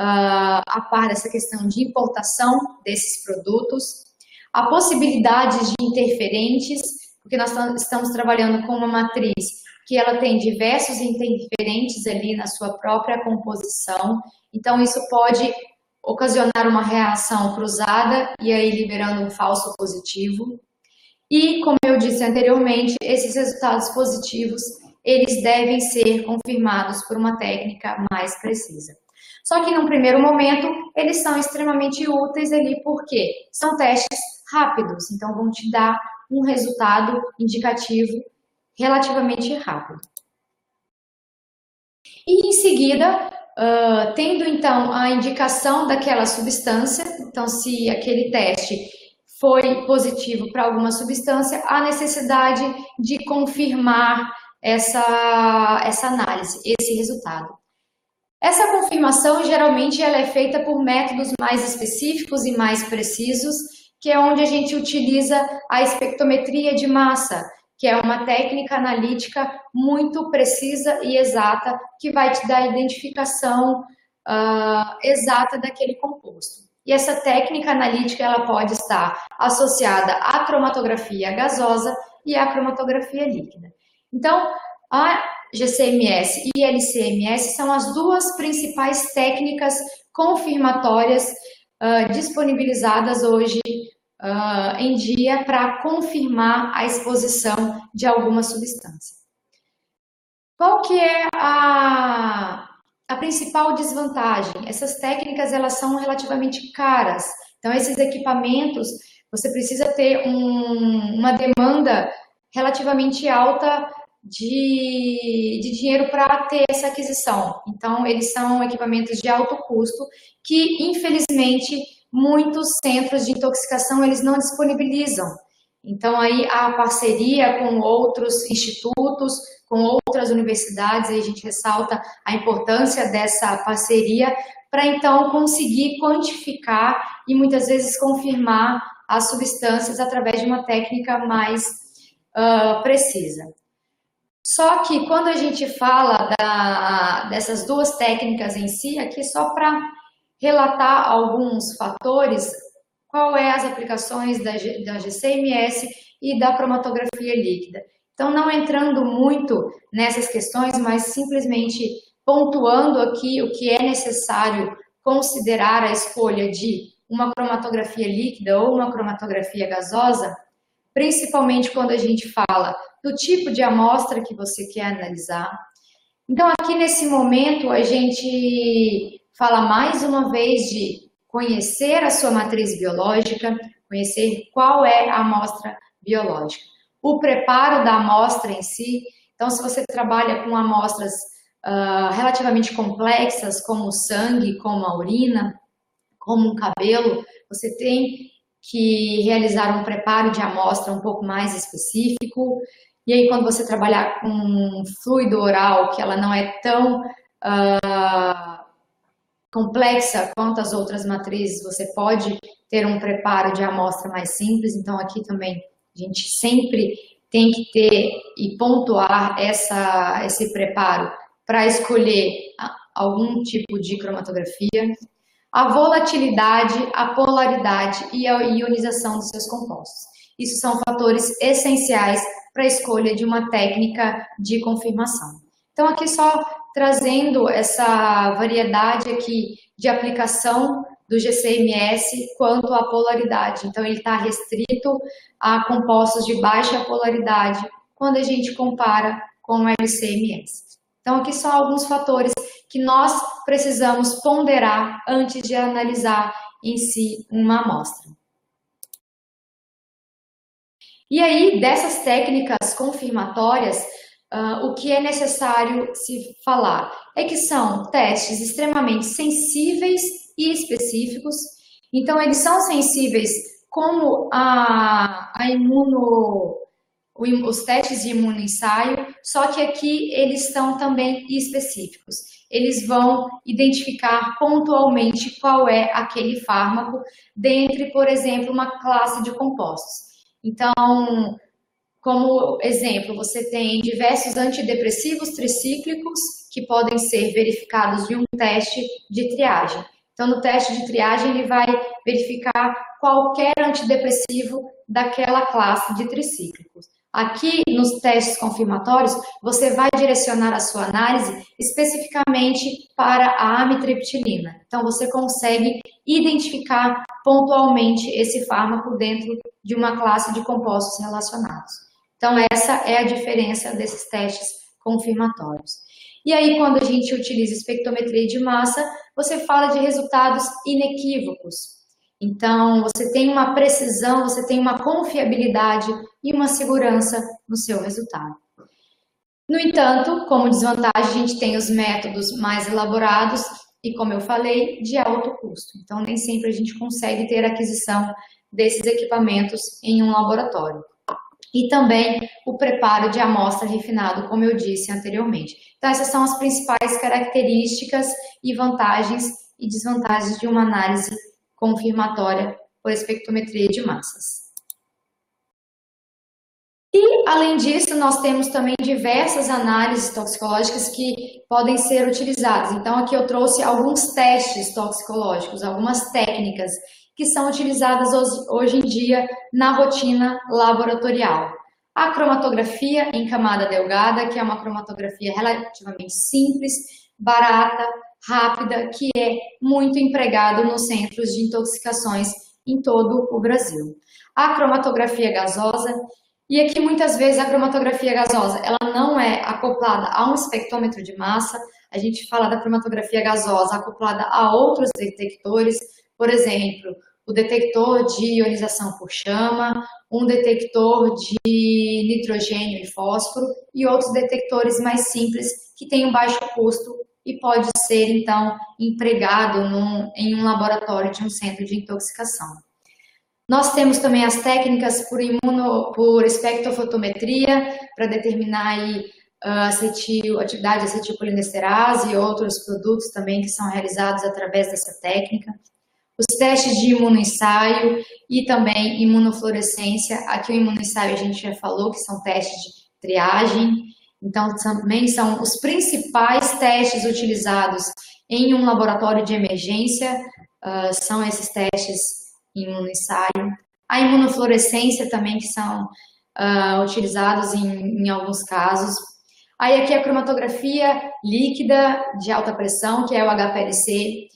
a par dessa questão de importação desses produtos. A possibilidade de interferentes, porque nós estamos trabalhando com uma matriz que ela tem diversos interferentes ali na sua própria composição, então isso pode ocasionar uma reação cruzada e aí liberando um falso positivo. E, como eu disse anteriormente, esses resultados positivos, eles devem ser confirmados por uma técnica mais precisa. Só que, num primeiro momento, eles são extremamente úteis ali, porque são testes rápidos, então vão te dar um resultado indicativo relativamente rápido. E, em seguida, tendo então a indicação daquela substância, então se aquele teste foi positivo para alguma substância, há necessidade de confirmar essa análise, esse resultado. Essa confirmação geralmente ela é feita por métodos mais específicos e mais precisos, que é onde a gente utiliza a espectrometria de massa, que é uma técnica analítica muito precisa e exata, que vai te dar a identificação exata daquele composto. e essa técnica analítica ela pode estar associada à cromatografia gasosa e à cromatografia líquida. Então, a GC-MS e LC-MS são as duas principais técnicas confirmatórias disponibilizadas hoje em dia para confirmar a exposição de alguma substância. Qual que é a principal desvantagem? Essas técnicas elas são relativamente caras, então esses equipamentos você precisa ter uma demanda relativamente alta de dinheiro para ter essa aquisição. Então eles são equipamentos de alto custo que infelizmente muitos centros de intoxicação eles não disponibilizam. Então aí a parceria com outros institutos, com outras universidades, aí a gente ressalta a importância dessa parceria para então conseguir quantificar e muitas vezes confirmar as substâncias através de uma técnica mais precisa. Só que quando a gente fala dessas duas técnicas em si, aqui só para relatar alguns fatores, qual é as aplicações da GC-MS e da cromatografia líquida. Então, não entrando muito nessas questões, mas simplesmente pontuando aqui o que é necessário considerar a escolha de uma cromatografia líquida ou uma cromatografia gasosa, principalmente quando a gente fala do tipo de amostra que você quer analisar. Então, aqui nesse momento, a gente fala mais uma vez de conhecer a sua matriz biológica, conhecer qual é a amostra biológica. O preparo da amostra em si, então se você trabalha com amostras relativamente complexas, como o sangue, como a urina, como um cabelo, você tem que realizar um preparo de amostra um pouco mais específico. E aí quando você trabalhar com fluido oral, que ela não é tão complexa quanto as outras matrizes, você pode ter um preparo de amostra mais simples. Então aqui também a gente sempre tem que ter e pontuar esse preparo para escolher algum tipo de cromatografia. A volatilidade, a polaridade e a ionização dos seus compostos. Isso são fatores essenciais para a escolha de uma técnica de confirmação. Então aqui só trazendo essa variedade aqui de aplicação do GC-MS quanto à polaridade. Então ele está restrito a compostos de baixa polaridade quando a gente compara com o LC-MS. Então aqui são alguns fatores que nós precisamos ponderar antes de analisar em si uma amostra. E aí, dessas técnicas confirmatórias, o que é necessário se falar é que são testes extremamente sensíveis e específicos. Então, eles são sensíveis como os testes de imunoensaio, só que aqui eles são também específicos. Eles vão identificar pontualmente qual é aquele fármaco dentre, por exemplo, uma classe de compostos. Então, como exemplo, você tem diversos antidepressivos tricíclicos que podem ser verificados em um teste de triagem. Então, no teste de triagem, ele vai verificar qualquer antidepressivo daquela classe de tricíclicos. Aqui, nos testes confirmatórios, você vai direcionar a sua análise especificamente para a amitriptilina. Então, você consegue identificar pontualmente esse fármaco dentro de uma classe de compostos relacionados. Então, essa é a diferença desses testes confirmatórios. E aí, quando a gente utiliza espectrometria de massa, você fala de resultados inequívocos. Então, você tem uma precisão, você tem uma confiabilidade e uma segurança no seu resultado. No entanto, como desvantagem, a gente tem os métodos mais elaborados e, como eu falei, de alto custo. Então, nem sempre a gente consegue ter aquisição desses equipamentos em um laboratório. E também o preparo de amostra refinado, como eu disse anteriormente. Então, essas são as principais características e vantagens e desvantagens de uma análise confirmatória por espectrometria de massas. E, além disso, nós temos também diversas análises toxicológicas que podem ser utilizadas. Então, aqui eu trouxe alguns testes toxicológicos, algumas técnicas que são utilizadas hoje em dia na rotina laboratorial. A cromatografia em camada delgada, que é uma cromatografia relativamente simples, barata, rápida, que é muito empregado nos centros de intoxicações em todo o Brasil. A cromatografia gasosa, e aqui muitas vezes a cromatografia gasosa, ela não é acoplada a um espectrômetro de massa, a gente fala da cromatografia gasosa acoplada a outros detectores, por exemplo, o detector de ionização por chama, um detector de nitrogênio e fósforo e outros detectores mais simples que têm um baixo custo e pode ser, então, empregado em um laboratório de um centro de intoxicação. Nós temos também as técnicas por espectrofotometria para determinar aí, atividade de acetilcolinesterase e outros produtos também que são realizados através dessa técnica. Os testes de imunoensaio e também imunofluorescência. Aqui o imunoensaio a gente já falou que são testes de triagem. Então, também são os principais testes utilizados em um laboratório de emergência, são esses testes imunoensaio. A imunofluorescência também, que são utilizados em alguns casos. Aí aqui a cromatografia líquida de alta pressão, que é o HPLC,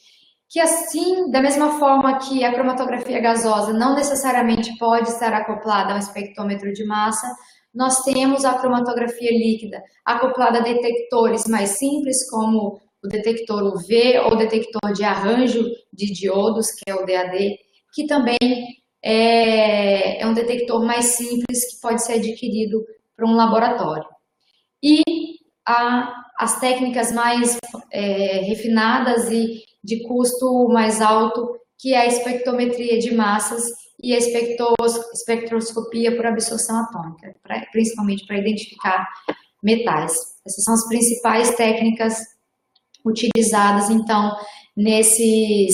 que assim, da mesma forma que a cromatografia gasosa não necessariamente pode estar acoplada a um espectrômetro de massa, nós temos a cromatografia líquida acoplada a detectores mais simples, como o detector UV ou detector de arranjo de diodos, que é o DAD, que também é um detector mais simples que pode ser adquirido para um laboratório. E as técnicas mais refinadas e de custo mais alto, que é a espectrometria de massas e a espectroscopia por absorção atômica, principalmente para identificar metais. Essas são as principais técnicas utilizadas, então, nesse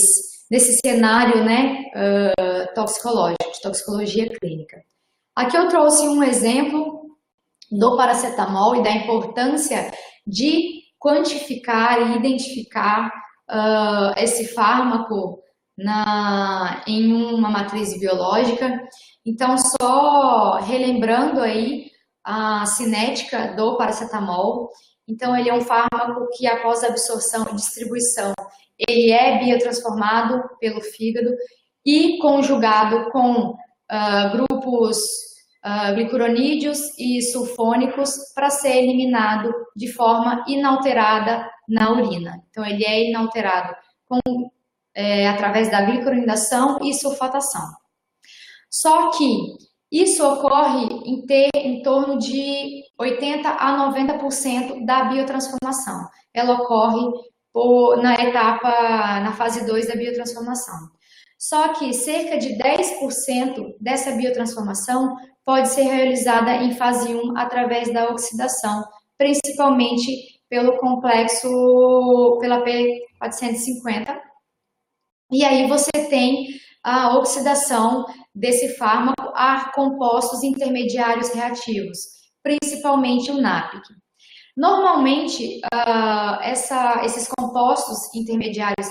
cenário, né, toxicológico, de toxicologia clínica. Aqui eu trouxe um exemplo do paracetamol e da importância de quantificar e identificar esse fármaco em uma matriz biológica. Então, só relembrando aí a cinética do paracetamol. Então, ele é um fármaco que, após a absorção e distribuição, ele é biotransformado pelo fígado e conjugado com grupos glicuronídeos e sulfônicos para ser eliminado de forma inalterada na urina. Então, ele é inalterado através da glicerinização e sulfatação. Só que isso ocorre em torno de 80% a 90% da biotransformação. Ela ocorre na fase 2 da biotransformação. Só que cerca de 10% dessa biotransformação pode ser realizada em fase 1 através da oxidação, principalmente pela P450. E aí você tem a oxidação desse fármaco a compostos intermediários reativos, principalmente o NAPIC. Normalmente, esses compostos intermediários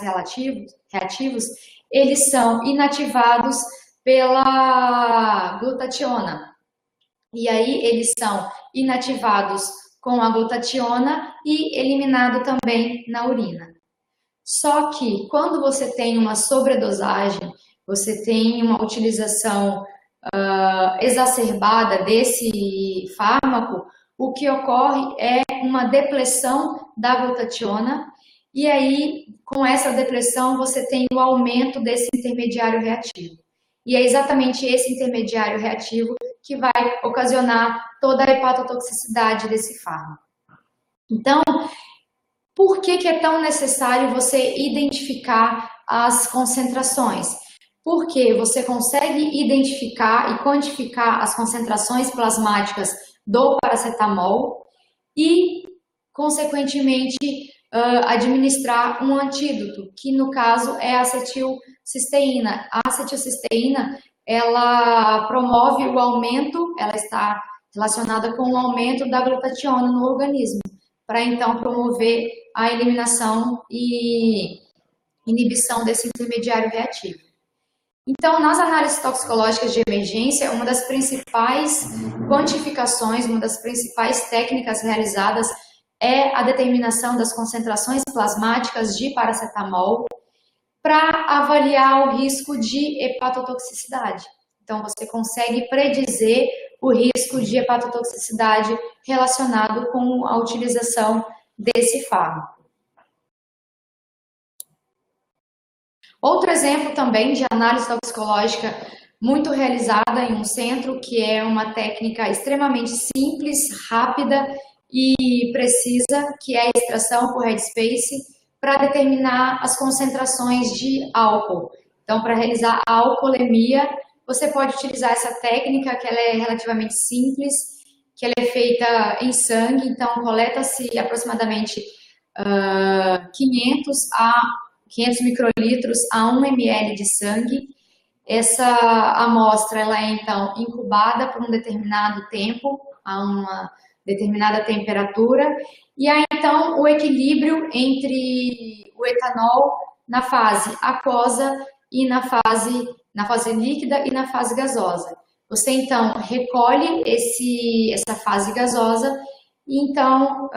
reativos, eles são inativados pela glutationa. E aí, eles são inativados com a glutationa e eliminado também na urina. Só que, quando você tem uma sobredosagem, você tem uma utilização exacerbada desse fármaco, o que ocorre é uma depressão da glutationa, e aí, com essa depressão, você tem o aumento desse intermediário reativo. E é exatamente esse intermediário reativo que vai ocasionar toda a hepatotoxicidade desse fármaco. Então, por que é tão necessário você identificar as concentrações? Porque você consegue identificar e quantificar as concentrações plasmáticas do paracetamol e, consequentemente, administrar um antídoto, que no caso é a acetilcisteína. A acetilcisteína, ela promove o aumento, ela está relacionada com o aumento da glutationa no organismo, para então promover a eliminação e inibição desse intermediário reativo. Então, nas análises toxicológicas de emergência, uma das principais quantificações, uma das principais técnicas realizadas é a determinação das concentrações plasmáticas de paracetamol para avaliar o risco de hepatotoxicidade. Então, você consegue predizer o risco de hepatotoxicidade relacionado com a utilização desse fármaco. Outro exemplo também de análise toxicológica muito realizada em um centro, que é uma técnica extremamente simples, rápida e precisa, que é a extração por headspace, para determinar as concentrações de álcool. Então, para realizar a alcoolemia, você pode utilizar essa técnica, que ela é relativamente simples, que ela é feita em sangue, então coleta-se aproximadamente 500 microlitros a 1 ml de sangue. Essa amostra ela é então incubada por um determinado tempo, a uma determinada temperatura, e há então o equilíbrio entre o etanol na fase aquosa e na fase líquida e na fase gasosa. Você então recolhe essa fase gasosa e então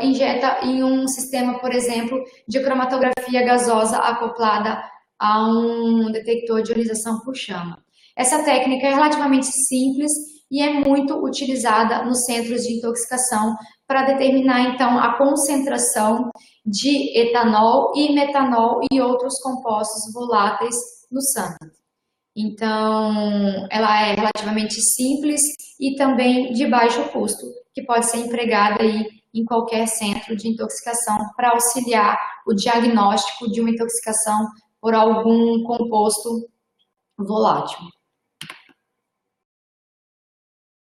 injeta em um sistema, por exemplo, de cromatografia gasosa acoplada a um detector de ionização por chama. Essa técnica é relativamente simples e é muito utilizada nos centros de intoxicação para determinar então a concentração de etanol e metanol e outros compostos voláteis no sangue. Então, ela é relativamente simples e também de baixo custo, que pode ser empregada aí em qualquer centro de intoxicação para auxiliar o diagnóstico de uma intoxicação por algum composto volátil.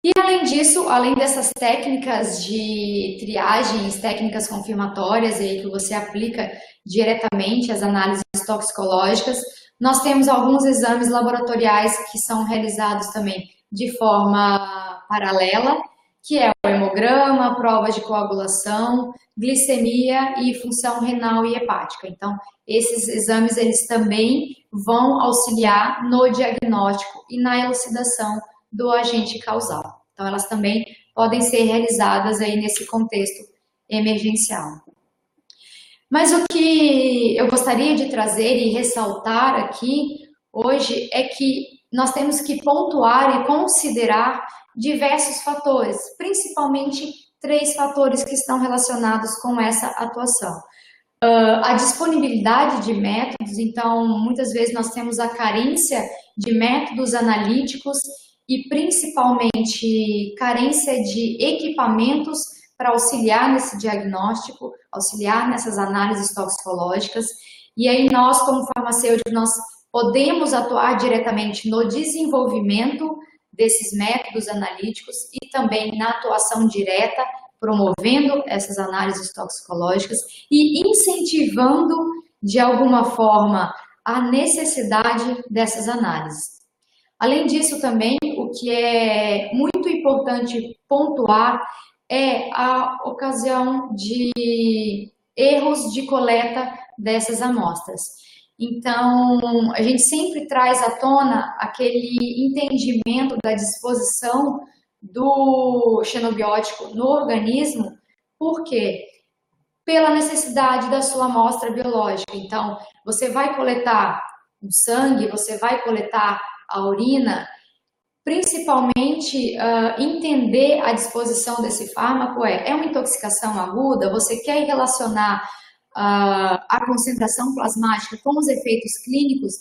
E além disso, além dessas técnicas de triagens, técnicas confirmatórias aí que você aplica diretamente às análises toxicológicas, nós temos alguns exames laboratoriais que são realizados também de forma paralela, que é o hemograma, prova de coagulação, glicemia e função renal e hepática. Então, esses exames eles também vão auxiliar no diagnóstico e na elucidação do agente causal. Então, elas também podem ser realizadas aí nesse contexto emergencial. Mas o que eu gostaria de trazer e ressaltar aqui hoje é que nós temos que pontuar e considerar diversos fatores, principalmente 3 fatores que estão relacionados com essa atuação. A disponibilidade de métodos, então muitas vezes nós temos a carência de métodos analíticos e principalmente carência de equipamentos para auxiliar nesse diagnóstico, auxiliar nessas análises toxicológicas. E aí nós, como farmacêuticos, nós podemos atuar diretamente no desenvolvimento desses métodos analíticos e também na atuação direta, promovendo essas análises toxicológicas e incentivando, de alguma forma, a necessidade dessas análises. Além disso, também, o que é muito importante pontuar é a ocasião de erros de coleta dessas amostras. Então, a gente sempre traz à tona aquele entendimento da disposição do xenobiótico no organismo, por quê? Pela necessidade da sua amostra biológica. Então, você vai coletar o sangue, você vai coletar a urina, principalmente entender a disposição desse fármaco é uma intoxicação aguda, você quer relacionar a concentração plasmática com os efeitos clínicos,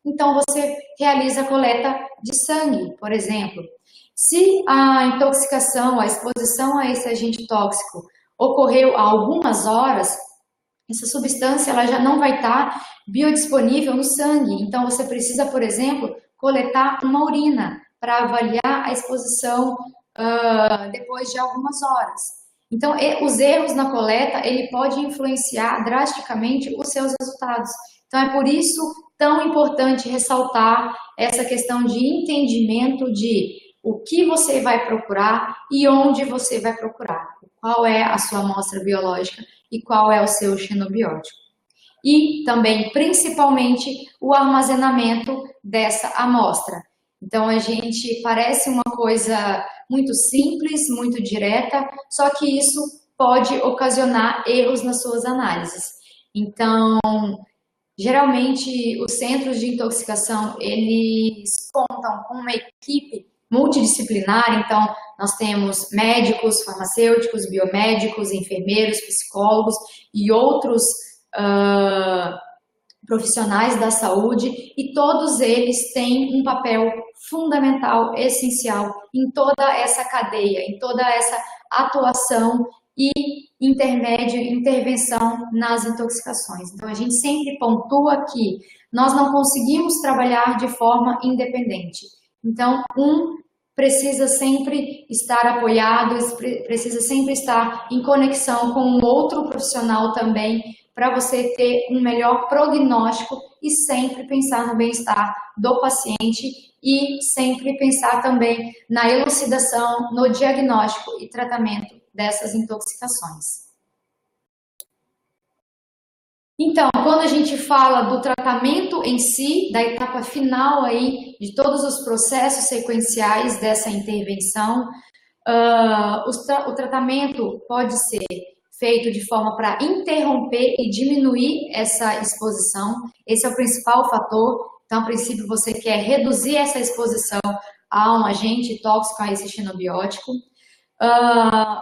então você realiza a coleta de sangue, por exemplo. Se a intoxicação, a exposição a esse agente tóxico ocorreu há algumas horas, essa substância ela já não vai estar biodisponível no sangue, então você precisa, por exemplo, coletar uma urina para avaliar a exposição depois de algumas horas. Então, os erros na coleta, ele pode influenciar drasticamente os seus resultados. Então, é por isso tão importante ressaltar essa questão de entendimento de o que você vai procurar e onde você vai procurar, qual é a sua amostra biológica e qual é o seu xenobiótico. E também, principalmente, o armazenamento dessa amostra. Então, a gente parece uma coisa muito simples, muito direta, só que isso pode ocasionar erros nas suas análises. Então, geralmente, os centros de intoxicação, eles contam com uma equipe multidisciplinar, então nós temos médicos, farmacêuticos, biomédicos, enfermeiros, psicólogos e outros profissionais da saúde, e todos eles têm um papel fundamental, essencial em toda essa cadeia, em toda essa atuação e intervenção nas intoxicações. Então, a gente sempre pontua que nós não conseguimos trabalhar de forma independente. Então, precisa sempre estar apoiado, precisa sempre estar em conexão com um outro profissional também, para você ter um melhor prognóstico e sempre pensar no bem-estar do paciente e sempre pensar também na elucidação, no diagnóstico e tratamento dessas intoxicações. Então, quando a gente fala do tratamento em si, da etapa final aí, de todos os processos sequenciais dessa intervenção, o tratamento pode ser feito de forma para interromper e diminuir essa exposição. Esse é o principal fator. Então, a princípio, você quer reduzir essa exposição a um agente tóxico, a esse xenobiótico.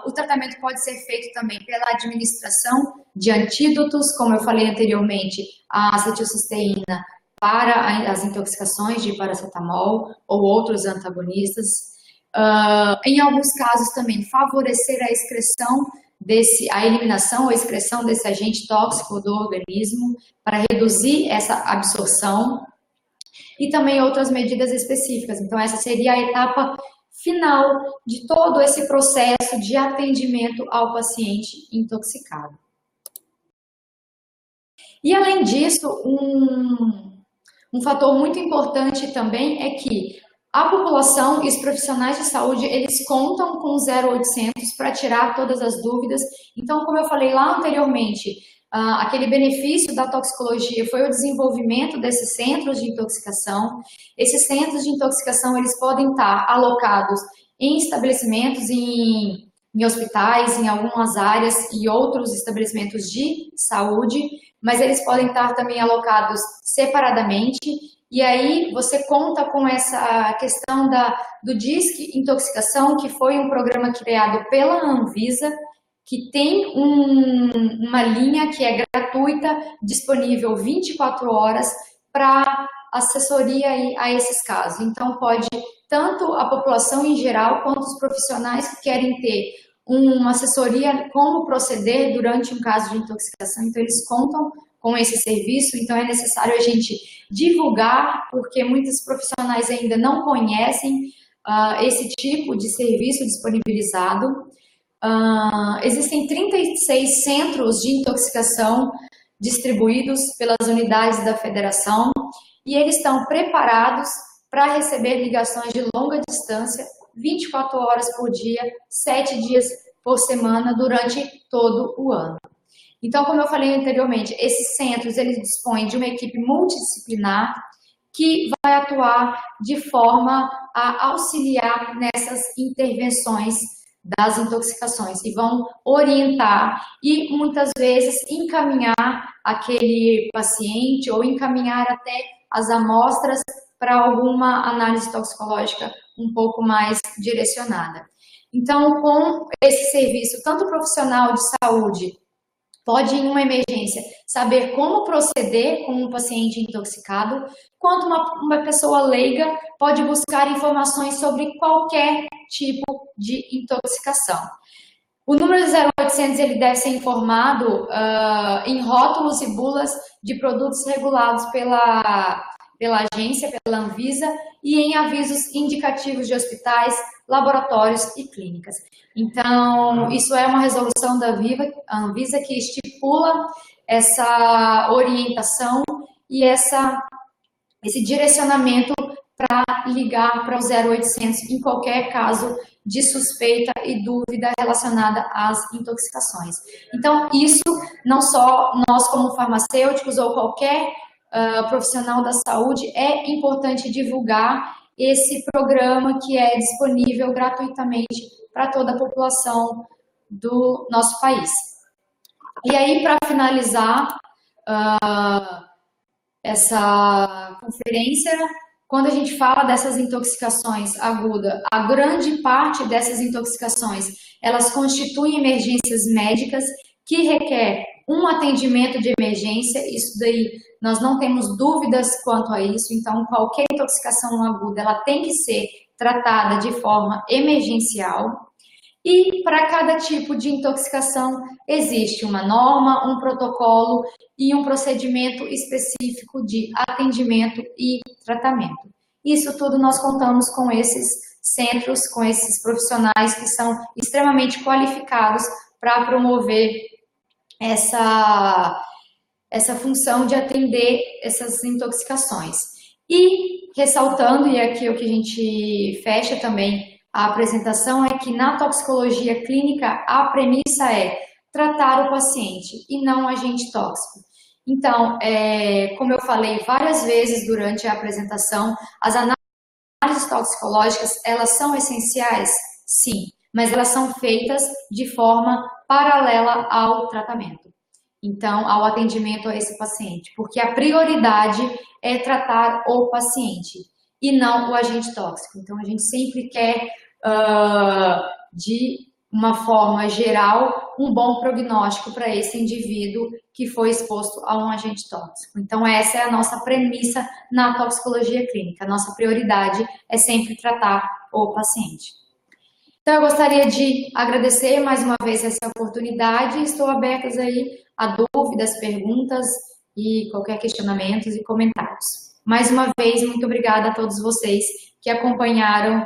O tratamento pode ser feito também pela administração de antídotos, como eu falei anteriormente, a acetilcisteína para as intoxicações de paracetamol ou outros antagonistas. Em alguns casos também favorecer a excreção a eliminação ou excreção desse agente tóxico do organismo para reduzir essa absorção, e também outras medidas específicas. Então, essa seria a etapa final de todo esse processo de atendimento ao paciente intoxicado. E, além disso, um fator muito importante também é que a população e os profissionais de saúde, eles contam com o 0800 para tirar todas as dúvidas. Então, como eu falei lá anteriormente, aquele benefício da toxicologia foi o desenvolvimento desses centros de intoxicação. Esses centros de intoxicação, eles podem estar alocados em estabelecimentos, em hospitais, em algumas áreas e outros estabelecimentos de saúde, mas eles podem estar também alocados separadamente. E aí você conta com essa questão do Disque Intoxicação, que foi um programa criado pela Anvisa, que tem uma linha que é gratuita, disponível 24 horas para assessoria a esses casos. Então, pode tanto a população em geral, quanto os profissionais que querem ter uma assessoria como proceder durante um caso de intoxicação. Então, eles contam com esse serviço. Então, é necessário a gente divulgar, porque muitos profissionais ainda não conhecem esse tipo de serviço disponibilizado. Existem 36 centros de intoxicação distribuídos pelas unidades da federação, e eles estão preparados para receber ligações de longa distância, 24 horas por dia, 7 dias por semana, durante todo o ano. Então, como eu falei anteriormente, esses centros, eles dispõem de uma equipe multidisciplinar que vai atuar de forma a auxiliar nessas intervenções das intoxicações e vão orientar e muitas vezes encaminhar aquele paciente ou encaminhar até as amostras para alguma análise toxicológica um pouco mais direcionada. Então, com esse serviço, tanto o profissional de saúde pode, em uma emergência, saber como proceder com um paciente intoxicado, quanto uma pessoa leiga pode buscar informações sobre qualquer tipo de intoxicação. O número 0800 ele deve ser informado em rótulos e bulas de produtos regulados pela agência, pela Anvisa, e em avisos indicativos de hospitais, laboratórios e clínicas. Então, isso é uma resolução da Anvisa que estipula essa orientação e esse direcionamento para ligar para o 0800 em qualquer caso de suspeita e dúvida relacionada às intoxicações. Então, isso não só nós como farmacêuticos ou qualquer profissional da saúde, é importante divulgar esse programa que é disponível gratuitamente para toda a população do nosso país. E aí, para finalizar essa conferência, quando a gente fala dessas intoxicações agudas, a grande parte dessas intoxicações, elas constituem emergências médicas que requer um atendimento de emergência, isso daí nós não temos dúvidas quanto a isso, então qualquer intoxicação aguda, ela tem que ser tratada de forma emergencial. E para cada tipo de intoxicação existe uma norma, um protocolo e um procedimento específico de atendimento e tratamento. Isso tudo nós contamos com esses centros, com esses profissionais que são extremamente qualificados para promover essa função de atender essas intoxicações. E ressaltando, e aqui é o que a gente fecha também a apresentação, é que na toxicologia clínica a premissa é tratar o paciente e não agente tóxico. Então, como eu falei várias vezes durante a apresentação, as análises toxicológicas, elas são essenciais? Sim, mas elas são feitas de forma paralela ao tratamento. Então, ao atendimento a esse paciente, porque a prioridade é tratar o paciente e não o agente tóxico. Então, a gente sempre quer, de uma forma geral, um bom prognóstico para esse indivíduo que foi exposto a um agente tóxico. Então, essa é a nossa premissa na toxicologia clínica. A nossa prioridade é sempre tratar o paciente. Então, eu gostaria de agradecer mais uma vez essa oportunidade. Estou aberta aí a dúvidas, perguntas e qualquer questionamento e comentários. Mais uma vez, muito obrigada a todos vocês que acompanharam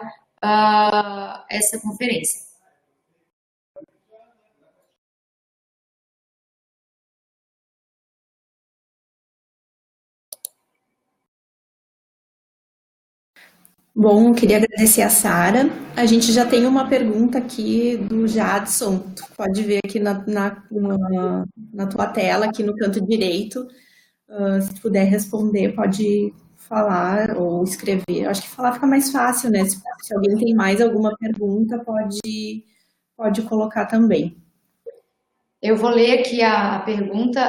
essa conferência. Bom, eu queria agradecer a Sara. A gente já tem uma pergunta aqui do Jadson. Tu pode ver aqui na tua tela, aqui no canto direito. Se tu puder responder, pode falar ou escrever. Eu acho que falar fica mais fácil, né? Se alguém tem mais alguma pergunta, pode colocar também. Eu vou ler aqui a pergunta.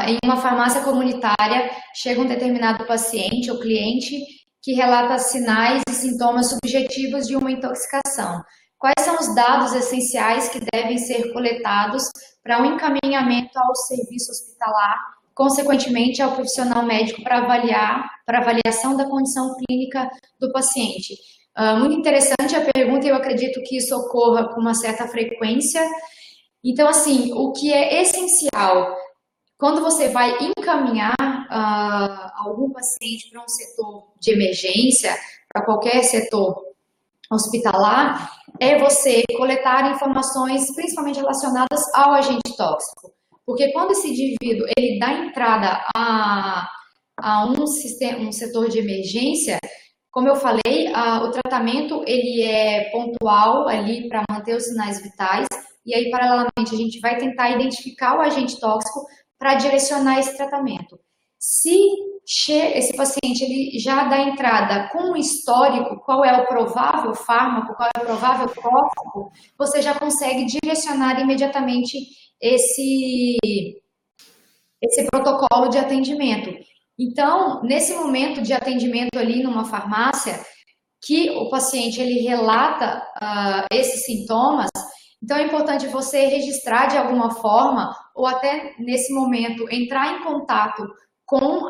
Em uma farmácia comunitária, chega um determinado paciente ou cliente que relata sinais e sintomas subjetivos de uma intoxicação. Quais são os dados essenciais que devem ser coletados para um encaminhamento ao serviço hospitalar, consequentemente ao profissional médico para avaliação da condição clínica do paciente? Muito interessante a pergunta e eu acredito que isso ocorra com uma certa frequência. Então, assim, o que é essencial quando você vai encaminhar algum paciente para um setor de emergência, para qualquer setor hospitalar, é você coletar informações principalmente relacionadas ao agente tóxico. Porque quando esse indivíduo ele dá entrada a um setor de emergência, como eu falei, o tratamento ele é pontual ali para manter os sinais vitais e aí, paralelamente, a gente vai tentar identificar o agente tóxico para direcionar esse tratamento. Se esse paciente ele já dá entrada com um histórico, qual é o provável fármaco, qual é o provável tóxico, você já consegue direcionar imediatamente esse protocolo de atendimento. Então, nesse momento de atendimento ali numa farmácia, que o paciente ele relata esses sintomas, então é importante você registrar de alguma forma ou até nesse momento entrar em contato com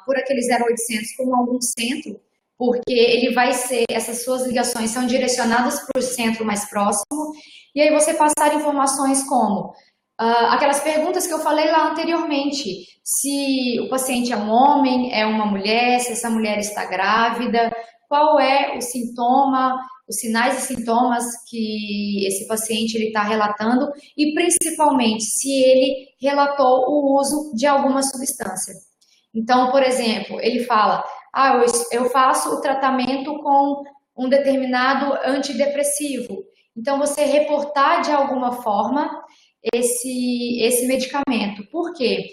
por aquele 0800 com algum centro, porque ele vai ser, essas suas ligações são direcionadas para o centro mais próximo e aí você passar informações como aquelas perguntas que eu falei lá anteriormente, se o paciente é um homem, é uma mulher, se essa mulher está grávida, qual é o sintoma, os sinais e sintomas que esse paciente está relatando e, principalmente, se ele relatou o uso de alguma substância. Então, por exemplo, ele fala, eu faço o tratamento com um determinado antidepressivo. Então, você reportar de alguma forma esse medicamento. Por quê?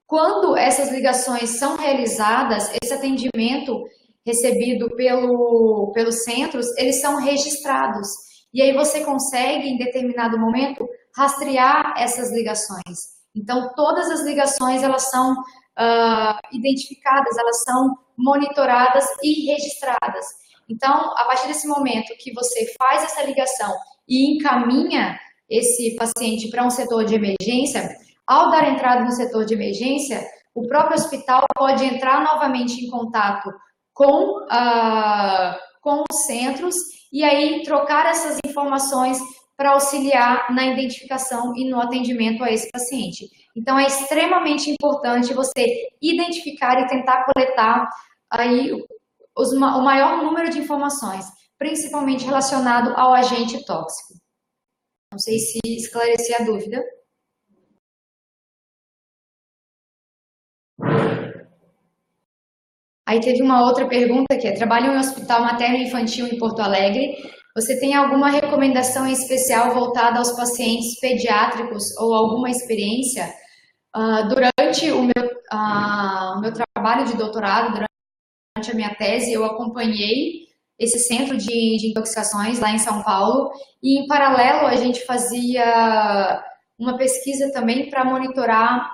Quando essas ligações são realizadas, esse atendimento recebido pelos centros, eles são registrados. E aí você consegue, em determinado momento, rastrear essas ligações. Então, todas as ligações, elas são identificadas, elas são monitoradas e registradas. Então, a partir desse momento que você faz essa ligação e encaminha esse paciente para um setor de emergência, ao dar entrada no setor de emergência, o próprio hospital pode entrar novamente em contato com os centros e aí trocar essas informações para auxiliar na identificação e no atendimento a esse paciente. Então, é extremamente importante você identificar e tentar coletar aí o maior número de informações, principalmente relacionado ao agente tóxico. Não sei se esclareci a dúvida. Aí teve uma outra pergunta que é: trabalho em um hospital materno-infantil em Porto Alegre. Você tem alguma recomendação em especial voltada aos pacientes pediátricos ou alguma experiência? Durante o meu trabalho de doutorado, durante a minha tese, eu acompanhei esse centro de intoxicações lá em São Paulo e, em paralelo, a gente fazia uma pesquisa também para monitorar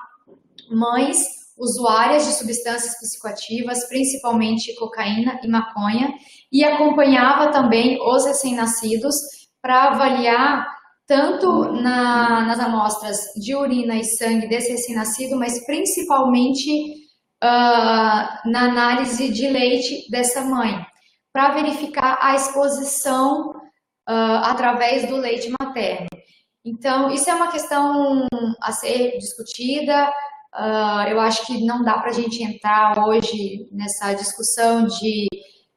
mães usuárias de substâncias psicoativas, principalmente cocaína e maconha, e acompanhava também os recém-nascidos para avaliar tanto nas amostras de urina e sangue desse recém-nascido, mas principalmente na análise de leite dessa mãe, para verificar a exposição através do leite materno. Então, isso é uma questão a ser discutida. Eu acho que não dá para a gente entrar hoje nessa discussão de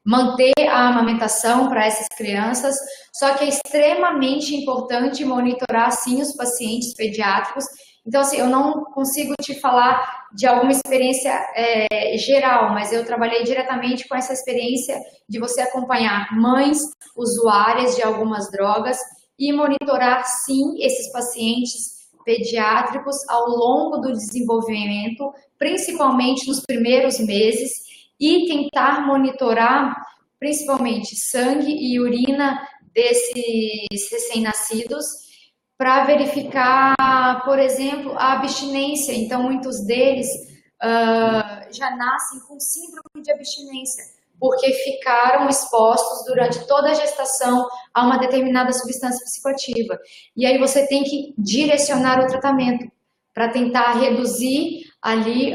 manter a amamentação para essas crianças, só que é extremamente importante monitorar, sim, os pacientes pediátricos. Então, assim, eu não consigo te falar de alguma experiência geral, mas eu trabalhei diretamente com essa experiência de você acompanhar mães usuárias de algumas drogas e monitorar, sim, esses pacientes pediátricos ao longo do desenvolvimento, principalmente nos primeiros meses, e tentar monitorar principalmente sangue e urina desses recém-nascidos para verificar, por exemplo, a abstinência. Então, muitos deles já nascem com síndrome de abstinência, porque ficaram expostos durante toda a gestação a uma determinada substância psicoativa. E aí você tem que direcionar o tratamento para tentar reduzir ali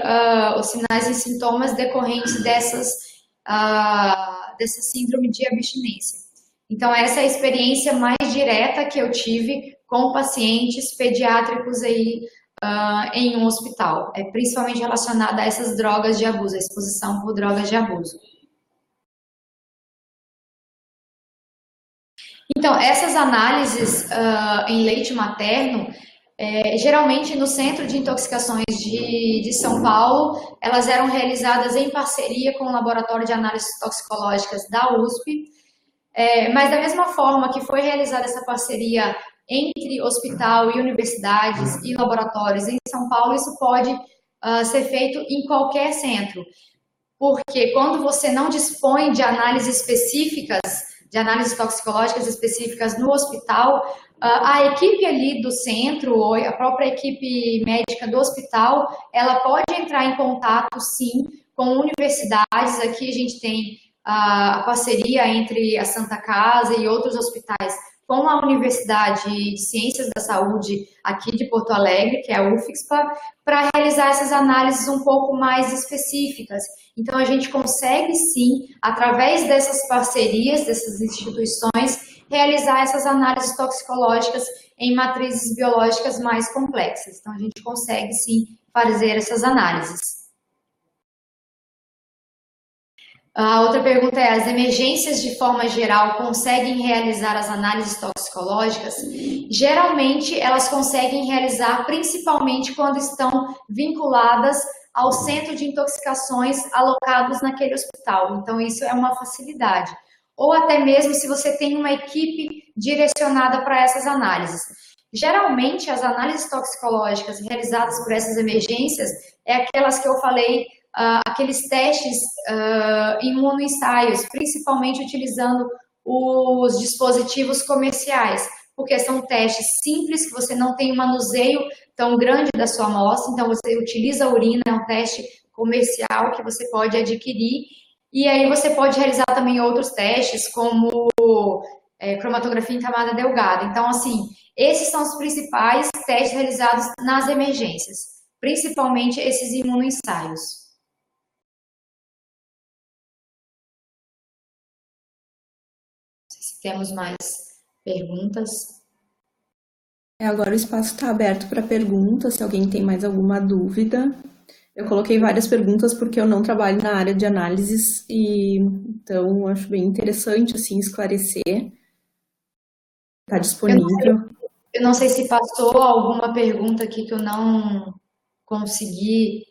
os sinais e sintomas decorrentes dessa síndrome de abstinência. Então, essa é a experiência mais direta que eu tive com pacientes pediátricos aí em um hospital, principalmente relacionada a essas drogas de abuso, a exposição por drogas de abuso. Então, essas análises em leite materno, geralmente no Centro de Intoxicações de São Paulo, elas eram realizadas em parceria com o Laboratório de Análises Toxicológicas da USP, mas da mesma forma que foi realizada essa parceria entre hospital e universidades e laboratórios em São Paulo, isso pode ser feito em qualquer centro, porque quando você não dispõe de análises específicas, de análises toxicológicas específicas no hospital, a equipe ali do centro, ou a própria equipe médica do hospital, ela pode entrar em contato, sim, com universidades. Aqui a gente tem a parceria entre a Santa Casa e outros hospitais com a Universidade de Ciências da Saúde aqui de Porto Alegre, que é a UFSPA, para realizar essas análises um pouco mais específicas. Então, a gente consegue, sim, através dessas parcerias, dessas instituições, realizar essas análises toxicológicas em matrizes biológicas mais complexas. Então, a gente consegue, sim, fazer essas análises. A outra pergunta é: as emergências, de forma geral, conseguem realizar as análises toxicológicas? Geralmente, elas conseguem realizar, principalmente quando estão vinculadas ao centro de intoxicações alocados naquele hospital. Então, isso é uma facilidade. Ou até mesmo se você tem uma equipe direcionada para essas análises. Geralmente, as análises toxicológicas realizadas por essas emergências é aquelas que eu falei, aqueles testes imunoensaios, principalmente utilizando os dispositivos comerciais, porque são testes simples, que você não tem um manuseio tão grande da sua amostra, então você utiliza a urina, é um teste comercial que você pode adquirir, e aí você pode realizar também outros testes, como cromatografia em camada delgada. Então, assim, esses são os principais testes realizados nas emergências, principalmente esses imunoensaios. Se temos mais perguntas. Agora o espaço está aberto para perguntas, se alguém tem mais alguma dúvida. Eu coloquei várias perguntas porque eu não trabalho na área de análises e então acho bem interessante assim esclarecer. Está disponível. Eu não sei se passou alguma pergunta aqui que eu não consegui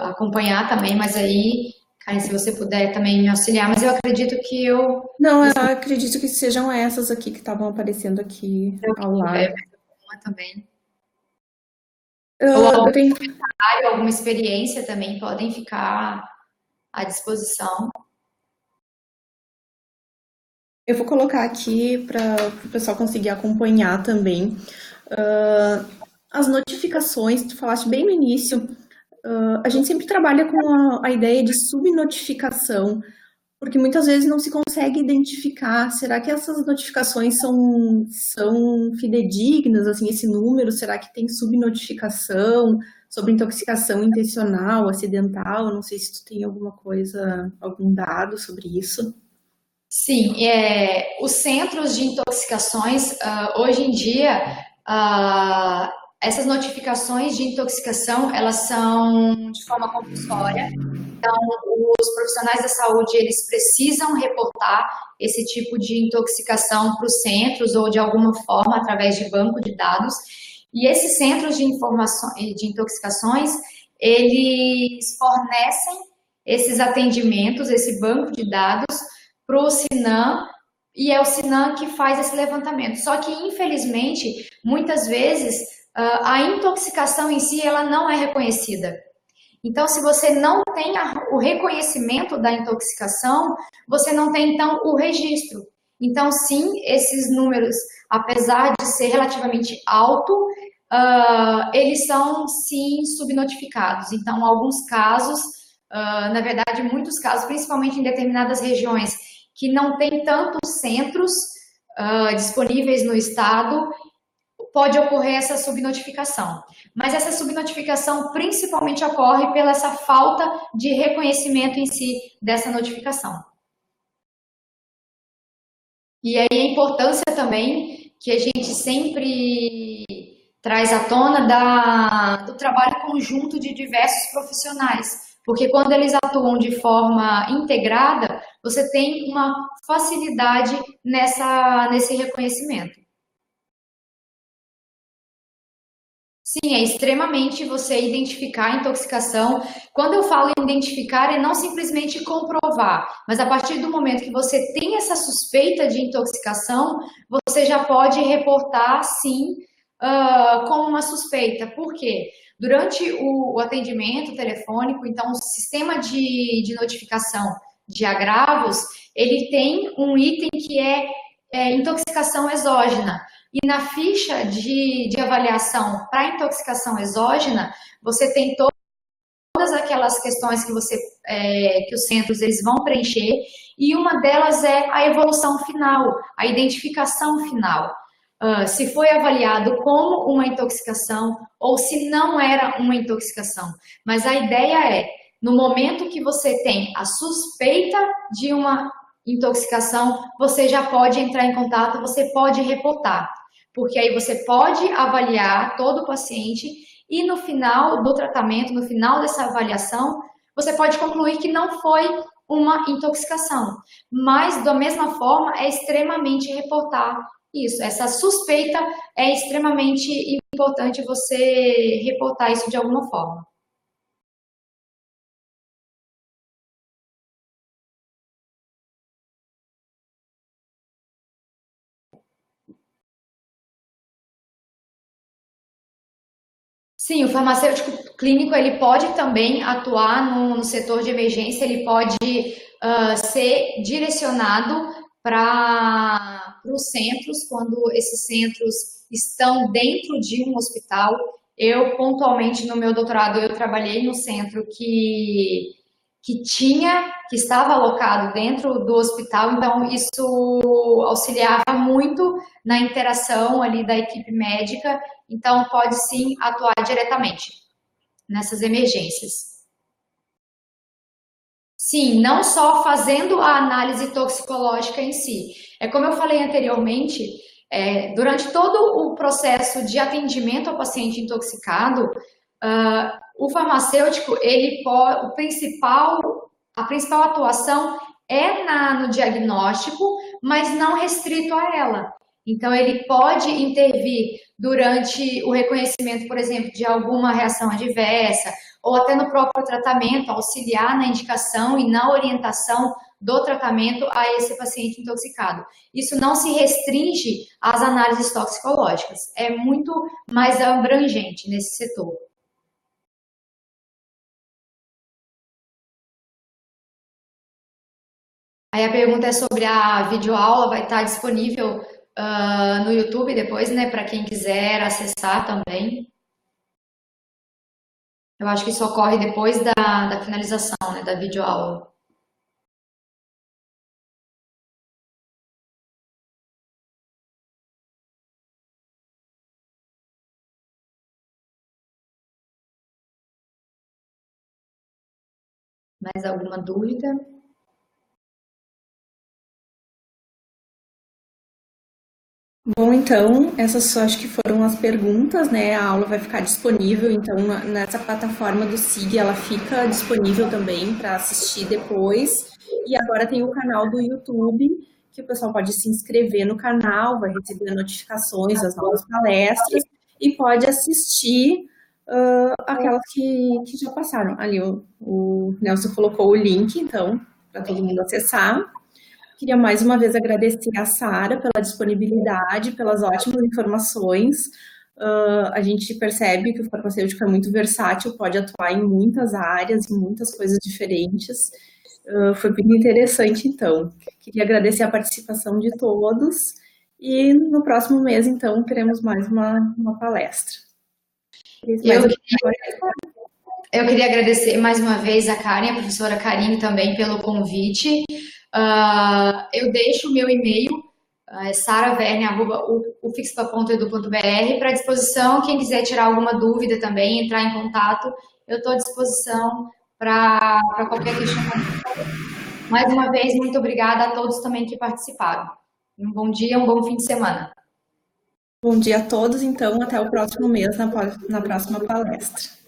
acompanhar também, mas aí, Karen, se você puder também me auxiliar, mas eu acredito que eu... Não, eu acredito que sejam essas aqui que estavam aparecendo aqui ao lado. Uma também. Ou algum comentário, alguma experiência também podem ficar à disposição. Eu vou colocar aqui para o pessoal conseguir acompanhar também. As notificações, tu falaste bem no início, a gente sempre trabalha com a ideia de subnotificação, porque muitas vezes não se consegue identificar, será que essas notificações são fidedignas, assim, esse número, será que tem subnotificação sobre intoxicação intencional, acidental? Não sei se tu tem alguma coisa, algum dado sobre isso. Sim, os centros de intoxicações, hoje em dia, essas notificações de intoxicação, elas são de forma compulsória. Então, os profissionais da saúde, eles precisam reportar esse tipo de intoxicação para os centros ou de alguma forma através de banco de dados. E esses centros de intoxicações, eles fornecem esses atendimentos, esse banco de dados para o SINAM, e é o SINAM que faz esse levantamento. Só que, infelizmente, muitas vezes, a intoxicação em si, ela não é reconhecida. Então, se você não tem o reconhecimento da intoxicação, você não tem, então, o registro. Então, sim, esses números, apesar de ser relativamente alto, eles são, sim, subnotificados. Então, alguns casos, na verdade, muitos casos, principalmente em determinadas regiões, que não tem tantos centros disponíveis no estado, pode ocorrer essa subnotificação. Mas essa subnotificação principalmente ocorre pela essa falta de reconhecimento em si dessa notificação. E aí a importância também que a gente sempre traz à tona do trabalho conjunto de diversos profissionais. Porque quando eles atuam de forma integrada, você tem uma facilidade nesse reconhecimento. Sim, é extremamente você identificar a intoxicação. Quando eu falo em identificar, é não simplesmente comprovar, mas a partir do momento que você tem essa suspeita de intoxicação, você já pode reportar, sim, como uma suspeita. Por quê? Durante o atendimento telefônico, então, o sistema de notificação de agravos, ele tem um item que é intoxicação exógena. E na ficha de avaliação para intoxicação exógena, você tem todas aquelas questões que os centros eles vão preencher, e uma delas é a evolução final, a identificação final. Se foi avaliado como uma intoxicação ou se não era uma intoxicação. Mas a ideia é, no momento que você tem a suspeita de uma intoxicação, você já pode entrar em contato, você pode reportar. Porque aí você pode avaliar todo o paciente e no final do tratamento, no final dessa avaliação, você pode concluir que não foi uma intoxicação. Mas, da mesma forma, é extremamente reportar isso. Essa suspeita é extremamente importante você reportar isso de alguma forma. Sim, o farmacêutico clínico ele pode também atuar no setor de emergência, ele pode ser direcionado para os centros, quando esses centros estão dentro de um hospital. Eu, pontualmente, no meu doutorado, eu trabalhei no centro que estava alocado dentro do hospital, então isso auxiliava muito na interação ali da equipe médica, então pode sim atuar diretamente nessas emergências. Sim, não só fazendo a análise toxicológica em si. É como eu falei anteriormente, durante todo o processo de atendimento ao paciente intoxicado, o farmacêutico, a principal atuação é no diagnóstico, mas não restrito a ela. Então, ele pode intervir durante o reconhecimento, por exemplo, de alguma reação adversa, ou até no próprio tratamento, auxiliar na indicação e na orientação do tratamento a esse paciente intoxicado. Isso não se restringe às análises toxicológicas, é muito mais abrangente nesse setor. Aí a pergunta é sobre a videoaula, vai estar disponível no YouTube depois, né, para quem quiser acessar também. Eu acho que isso ocorre depois da finalização, né, da videoaula. Mais alguma dúvida? Bom, então, essas só acho que foram as perguntas, né? A aula vai ficar disponível, então, nessa plataforma do SIG, ela fica disponível também para assistir depois. E agora tem o canal do YouTube, que o pessoal pode se inscrever no canal, vai receber notificações das novas palestras e pode assistir aquelas que já passaram. Ali o Nelson colocou o link, então, para todo mundo acessar. Queria mais uma vez agradecer a Sara pela disponibilidade, pelas ótimas informações. A gente percebe que o farmacêutico é muito versátil, pode atuar em muitas áreas, em muitas coisas diferentes. Foi muito interessante, então. Queria agradecer a participação de todos e no próximo mês, então, teremos mais uma palestra. Eu queria agradecer mais uma vez a Karen, a professora Karine também pelo convite. Eu deixo o meu e-mail, saraverne@ufixpa.edu.br, para disposição. Quem quiser tirar alguma dúvida também, entrar em contato, eu estou à disposição para qualquer questionamento. Mais uma vez, muito obrigada a todos também que participaram. Um bom dia, um bom fim de semana. Bom dia a todos, então, até o próximo mês, na próxima palestra.